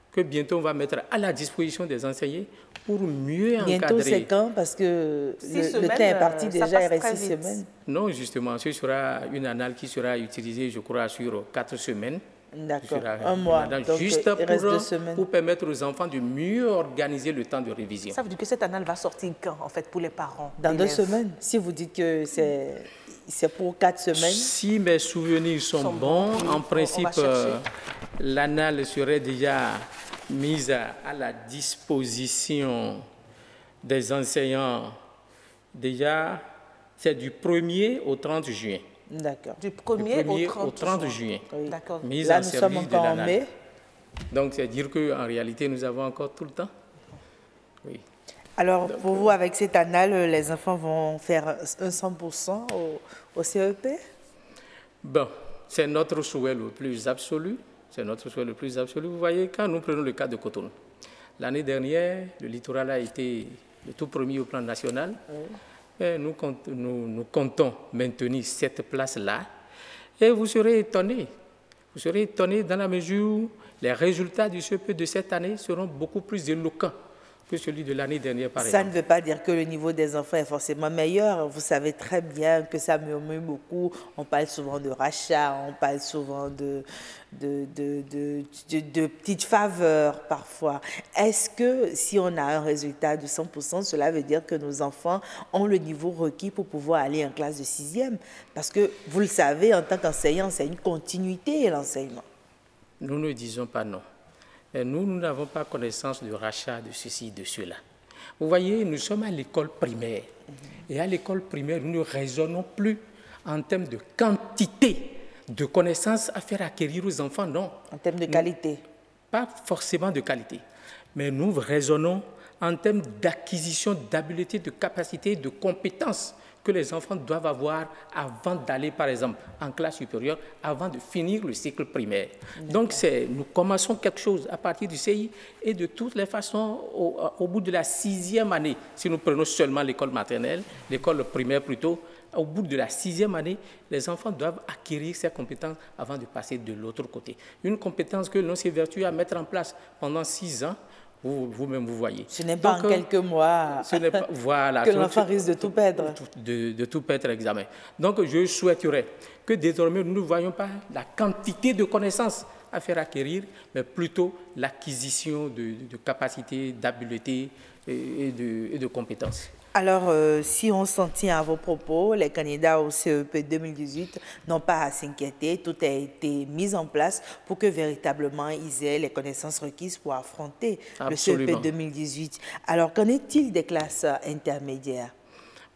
Speaker 4: que bientôt on va mettre à la disposition des enseignants pour mieux encadrer.
Speaker 5: Bientôt, c'est quand? Parce que le temps est parti déjà, il reste 6 semaines.
Speaker 4: Non, justement, ce sera une annale qui sera utilisée, je crois, sur 4 semaines.
Speaker 5: D'accord, un mois, donc
Speaker 4: juste
Speaker 5: il reste 2 semaines.
Speaker 4: Pour permettre aux enfants de mieux organiser le temps de révision.
Speaker 1: Ça veut dire que cette annale va sortir quand, en fait, pour les parents?
Speaker 5: Dans 2 semaines. Si vous dites que c'est pour 4 semaines.
Speaker 4: Si mes souvenirs sont bons, en principe, l'annale serait déjà mise à la disposition des enseignants. Déjà, c'est du 1er au 30 juin.
Speaker 5: D'accord.
Speaker 1: Du 1er au 30
Speaker 4: juin.
Speaker 5: Oui.
Speaker 4: Mise
Speaker 5: Là,
Speaker 4: en
Speaker 5: nous sommes
Speaker 4: service de
Speaker 5: encore en
Speaker 4: l'annale.
Speaker 5: mai.
Speaker 4: Donc, c'est dire qu'en réalité, nous avons encore tout le temps. Oui.
Speaker 5: Alors, pour vous, avec cette annale, les enfants vont faire un 100% au CEP?
Speaker 4: Bon, c'est notre souhait le plus absolu. C'est notre souhait le plus absolu. Vous voyez, quand nous prenons le cas de Cotonou, l'année dernière, le littoral a été le tout premier au plan national. Oui. Et nous comptons maintenir cette place-là. Et vous serez étonnés. Vous serez étonnés dans la mesure où les résultats du CEP de cette année seront beaucoup plus éloquents que celui de l'année dernière, par exemple.
Speaker 5: Ça ne veut pas dire que le niveau des enfants est forcément meilleur. Vous savez très bien que ça murmure beaucoup. On parle souvent de rachat, on parle souvent de petites faveurs parfois. Est-ce que si on a un résultat de 100%, cela veut dire que nos enfants ont le niveau requis pour pouvoir aller en classe de 6e? Parce que vous le savez, en tant qu'enseignant, c'est une continuité l'enseignement.
Speaker 4: Nous ne disons pas non. Nous n'avons pas connaissance du rachat de ceci, de cela. Vous voyez, nous sommes à l'école primaire. Et à l'école primaire, nous ne raisonnons plus en termes de quantité de connaissances à faire acquérir aux enfants, non.
Speaker 5: En termes de qualité?
Speaker 4: Pas forcément de qualité. Mais nous raisonnons en termes d'acquisition d'habiletés, de capacités, de compétences que les enfants doivent avoir avant d'aller, par exemple, en classe supérieure, avant de finir le cycle primaire. Donc, nous commençons quelque chose à partir du CI et de toutes les façons, au bout de la 6e année, si nous prenons seulement l'école maternelle, l'école primaire plutôt, au bout de la 6e année, les enfants doivent acquérir ces compétences avant de passer de l'autre côté. Une compétence que l'on s'évertue à mettre en place pendant 6 ans, vous-même, vous voyez.
Speaker 5: Ce n'est pas en quelques mois
Speaker 4: voilà,
Speaker 5: que l'enfant risque de tout perdre.
Speaker 4: De tout perdre l'examen. Donc, je souhaiterais que désormais, nous ne voyions pas la quantité de connaissances à faire acquérir, mais plutôt l'acquisition de capacités, d'habiletés et de compétences.
Speaker 5: Alors, si on s'en tient à vos propos, les candidats au CEP 2018 n'ont pas à s'inquiéter. Tout a été mis en place pour que véritablement ils aient les connaissances requises pour affronter le CEP 2018. Alors, qu'en est-il des classes intermédiaires?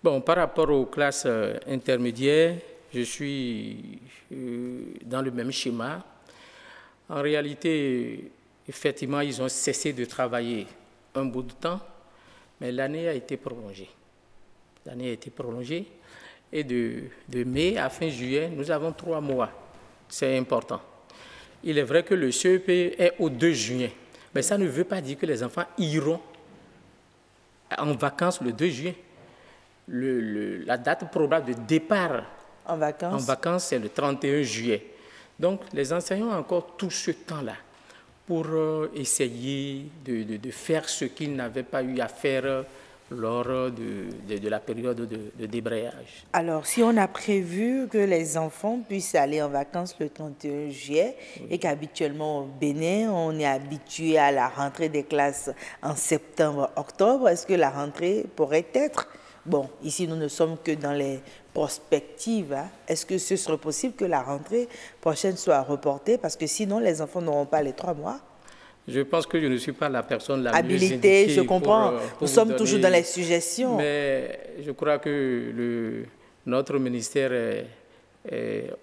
Speaker 4: Bon, par rapport aux classes intermédiaires, je suis dans le même schéma. En réalité, effectivement, ils ont cessé de travailler un bout de temps. Mais l'année a été prolongée. L'année a été prolongée et de mai à fin juillet, nous avons 3 mois. C'est important. Il est vrai que le CEP est au 2 juin, mais ça ne veut pas dire que les enfants iront en vacances le 2 juin. La date probable de départ en vacances, c'est le 31 juillet. Donc, les enseignants ont encore tout ce temps-là pour essayer de faire ce qu'ils n'avaient pas eu à faire lors de la période de débrayage.
Speaker 5: Alors, si on a prévu que les enfants puissent aller en vacances le 31 juillet et qu'habituellement au Bénin, on est habitué à la rentrée des classes en septembre-octobre, est-ce que la rentrée pourrait être... Bon, ici, nous ne sommes que dans les perspectives. Hein. Est-ce que ce serait possible que la rentrée prochaine soit reportée? Parce que sinon, les enfants n'auront pas les 3 mois.
Speaker 4: Je pense que je ne suis pas la personne la
Speaker 5: habilitée,
Speaker 4: mieux indiquée.
Speaker 5: Je comprends.
Speaker 4: Pour
Speaker 5: nous sommes
Speaker 4: donner,
Speaker 5: toujours dans les suggestions.
Speaker 4: Mais je crois que notre ministère,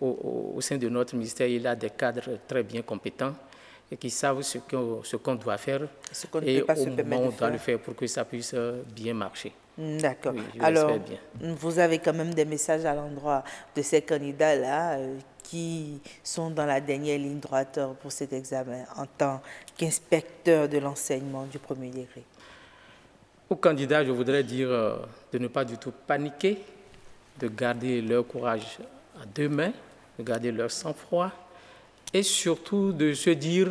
Speaker 4: au sein de notre ministère, il a des cadres très bien compétents et qui savent ce qu'on doit faire et au moment où on doit le faire pour que ça puisse bien marcher.
Speaker 5: D'accord.
Speaker 4: Oui,
Speaker 5: alors, vous avez quand même des messages à l'endroit de ces candidats-là qui sont dans la dernière ligne droite pour cet examen en tant qu'inspecteur de l'enseignement du premier degré.
Speaker 4: Aux candidats, je voudrais dire de ne pas du tout paniquer, de garder leur courage à 2 mains, de garder leur sang-froid et surtout de se dire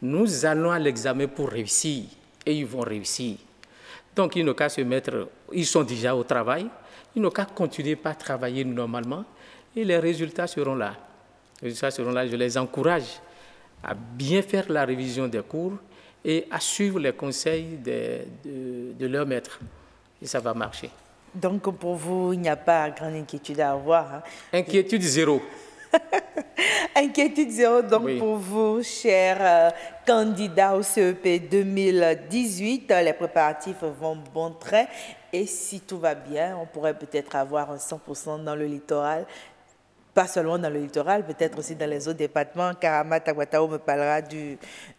Speaker 4: nous allons à l'examen pour réussir et ils vont réussir. Donc, ils n'ont qu'à se mettre, ils sont déjà au travail, ils n'ont qu'à continuer par travailler normalement et les résultats seront là. Les résultats seront là, je les encourage à bien faire la révision des cours et à suivre les conseils de leur maître. Et ça va marcher.
Speaker 5: Donc, pour vous, il n'y a pas grande inquiétude à avoir. Hein?
Speaker 4: Inquiétude zéro.
Speaker 5: Inquiétude zéro, donc
Speaker 4: oui.
Speaker 5: Pour vous, chers candidats au CEP 2018, les préparatifs vont bon train et si tout va bien, on pourrait peut-être avoir 100% dans le littoral. Pas seulement dans le littoral, peut-être aussi dans les autres départements. Karamat Tagbataou me parlera de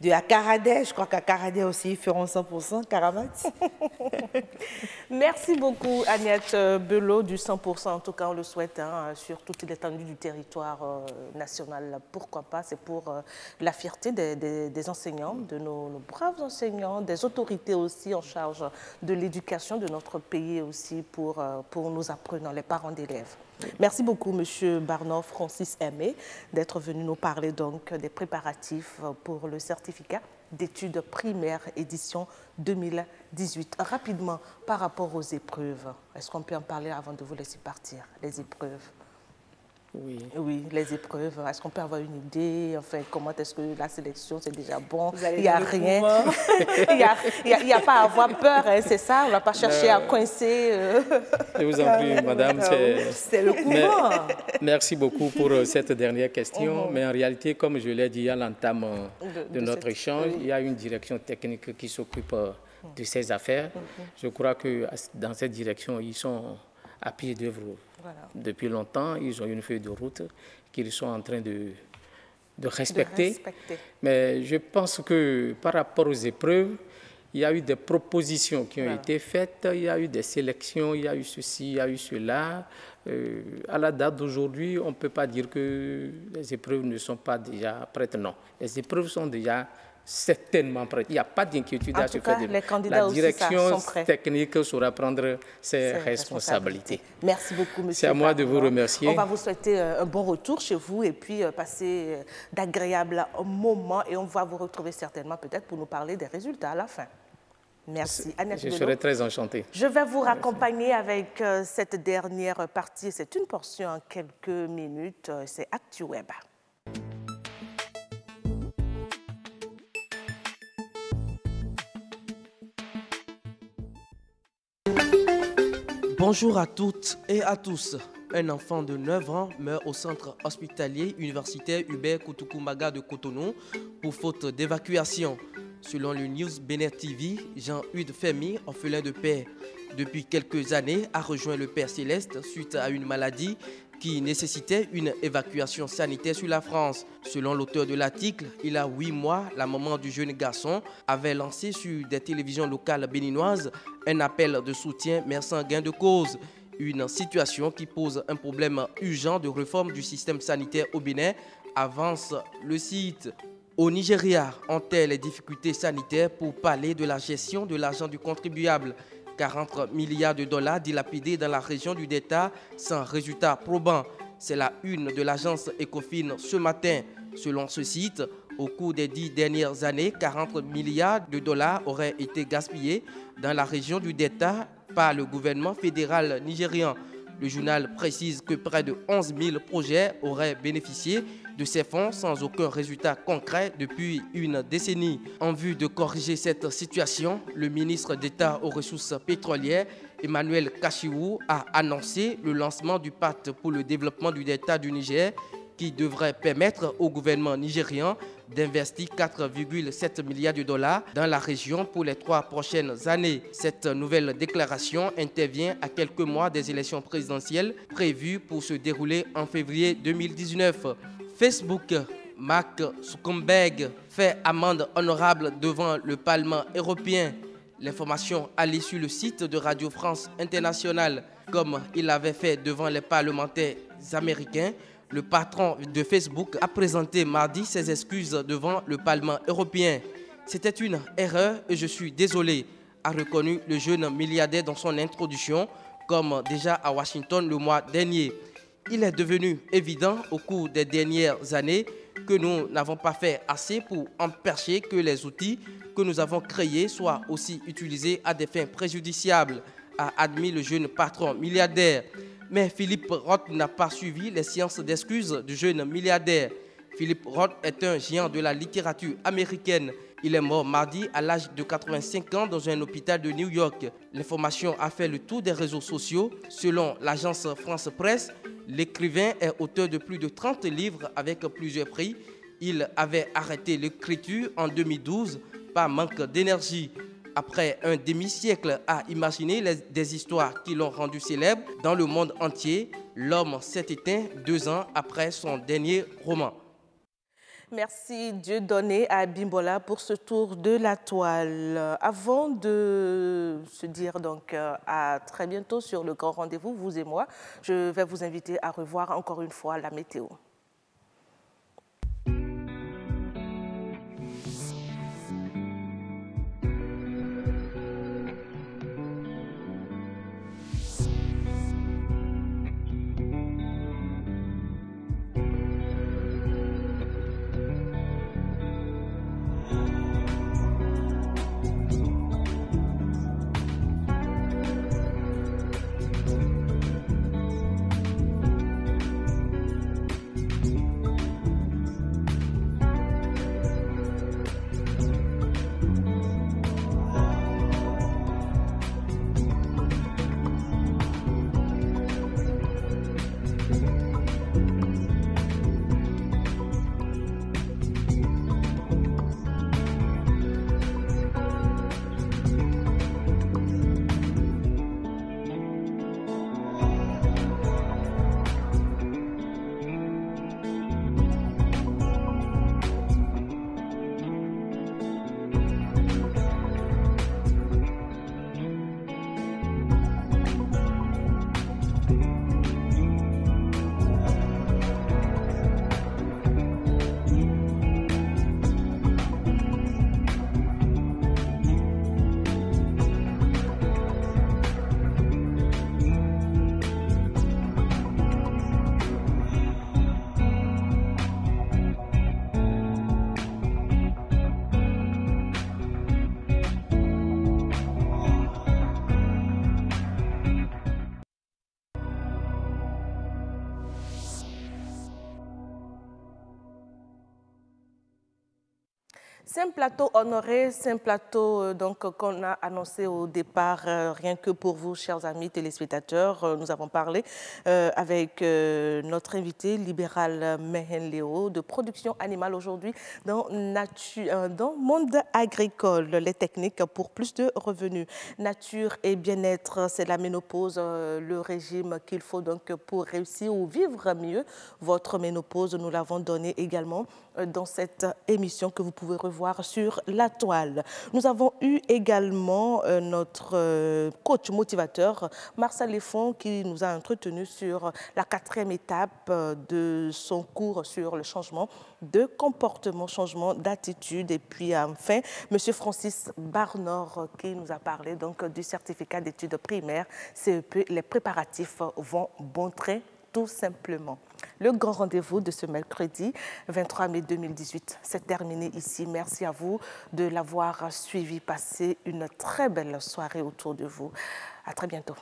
Speaker 5: Akaradé. Je crois qu'à Akaradé aussi, ils feront 100%. Karamat.
Speaker 1: Merci beaucoup, Agnès Belot, du 100%. En tout cas, on le souhaite sur toute l'étendue du territoire national. Pourquoi pas? C'est pour la fierté des enseignants, de nos braves enseignants, des autorités aussi en charge de l'éducation de notre pays aussi pour nos apprenants, les parents d'élèves. Merci beaucoup, M. Barnard Francis Aimé, d'être venu nous parler donc des préparatifs pour le certificat d'études primaires édition 2018. Rapidement, par rapport aux épreuves, est-ce qu'on peut en parler avant de vous laisser partir, les épreuves?
Speaker 4: Oui.
Speaker 1: Oui, les épreuves. Est-ce qu'on peut avoir une idée? Enfin, comment est-ce que la sélection, c'est déjà bon? Il n'y a rien. Il n'y a pas à avoir peur, hein, c'est ça? On ne va pas chercher à coincer.
Speaker 4: Je vous en prie, madame.
Speaker 5: C'est le courant.
Speaker 4: Merci beaucoup pour cette dernière question. Mais en réalité, comme je l'ai dit à l'entame de notre échange, il y a une direction technique qui s'occupe de ces affaires. Je crois que dans cette direction, ils sont à pied d'œuvre. Voilà. Depuis longtemps, ils ont une feuille de route qu'ils sont en train de respecter. Mais je pense que par rapport aux épreuves, il y a eu des propositions qui ont été faites, il y a eu des sélections, il y a eu ceci, il y a eu cela. À la date d'aujourd'hui, on ne peut pas dire que les épreuves ne sont pas déjà prêtes. Non, les épreuves sont déjà certainement prêtes. Il n'y a pas d'inquiétude à ce fait. La direction technique saura prendre ses responsabilités.
Speaker 1: Merci beaucoup, monsieur.
Speaker 4: C'est à moi de vous remercier.
Speaker 1: On va vous souhaiter un bon retour chez vous et puis passer d'agréables moments et on va vous retrouver certainement peut-être pour nous parler des résultats à la fin. Merci.
Speaker 4: Je serai très enchanté.
Speaker 1: Je vais vous raccompagner avec cette dernière partie. C'est une portion en quelques minutes. C'est ActuWeb.
Speaker 6: Bonjour à toutes et à tous. Un enfant de 9 ans meurt au centre hospitalier universitaire Hubert Koutoukou-Maga de Cotonou pour faute d'évacuation. Selon le News Bénin TV, Jean-Hugues Femi, orphelin de père depuis quelques années, a rejoint le Père Céleste suite à une maladie qui nécessitait une évacuation sanitaire sur la France. Selon l'auteur de l'article, il y a 8 mois, la maman du jeune garçon avait lancé sur des télévisions locales béninoises un appel de soutien mais sans gain de cause. Une situation qui pose un problème urgent de réforme du système sanitaire au Bénin, avance le site. Au Nigeria, ont-elles les difficultés sanitaires pour parler de la gestion de l'argent du contribuable? 40 milliards de dollars dilapidés dans la région du Delta sans résultat probant. C'est la une de l'agence Ecofin ce matin. Selon ce site, au cours des 10 dernières années, 40 milliards de dollars auraient été gaspillés dans la région du Delta par le gouvernement fédéral nigérian. Le journal précise que près de 11 000 projets auraient bénéficié de ces fonds sans aucun résultat concret depuis une décennie. En vue de corriger cette situation, le ministre d'État aux ressources pétrolières, Emmanuel Kashiwu, a annoncé le lancement du pacte pour le développement du Delta du Niger qui devrait permettre au gouvernement nigérian d'investir 4,7 milliards de dollars dans la région pour les 3 prochaines années. Cette nouvelle déclaration intervient à quelques mois des élections présidentielles prévues pour se dérouler en février 2019. Facebook, Mark Zuckerberg fait amende honorable devant le Parlement européen. L'information allait sur le site de Radio France Internationale. Comme il l'avait fait devant les parlementaires américains, le patron de Facebook a présenté mardi ses excuses devant le Parlement européen. C'était une erreur et je suis désolé, a reconnu le jeune milliardaire dans son introduction, comme déjà à Washington le mois dernier. Il est devenu évident au cours des dernières années que nous n'avons pas fait assez pour empêcher que les outils que nous avons créés soient aussi utilisés à des fins préjudiciables, a admis le jeune patron milliardaire. Mais Philippe Roth n'a pas suivi les séances d'excuses du jeune milliardaire. Philippe Roth est un géant de la littérature américaine. Il est mort mardi à l'âge de 85 ans dans un hôpital de New York. L'information a fait le tour des réseaux sociaux. Selon l'agence France Presse, l'écrivain est auteur de plus de 30 livres avec plusieurs prix. Il avait arrêté l'écriture en 2012 par manque d'énergie. Après un demi-siècle à imaginer des histoires qui l'ont rendu célèbre dans le monde entier, l'homme s'est éteint 2 ans après son dernier roman.
Speaker 1: Merci Dieudonné à Bimbola pour ce tour de la toile. Avant de se dire donc à très bientôt sur le grand rendez-vous, vous et moi, je vais vous inviter à revoir encore une fois la météo. C'est un plateau honoré, c'est un plateau qu'on a annoncé au départ, rien que pour vous, chers amis téléspectateurs. Nous avons parlé avec notre invité libéral Mehen Léo de production animale aujourd'hui dans Monde agricole, les techniques pour plus de revenus. Nature et bien-être, c'est la ménopause, le régime qu'il faut donc pour réussir ou vivre mieux votre ménopause. Nous l'avons donné également dans cette émission que vous pouvez revoir sur la toile. Nous avons eu également notre coach motivateur, Marcel Lefond, qui nous a entretenu sur la 4e étape de son cours sur le changement de comportement, changement d'attitude. Et puis enfin, M. Francis Barnor qui nous a parlé donc du certificat d'études primaires, CEP. Les préparatifs vont bon train, tout simplement. Le grand rendez-vous de ce mercredi 23 mai 2018, c'est terminé ici. Merci à vous de l'avoir suivi. Passez une très belle soirée autour de vous. À très bientôt.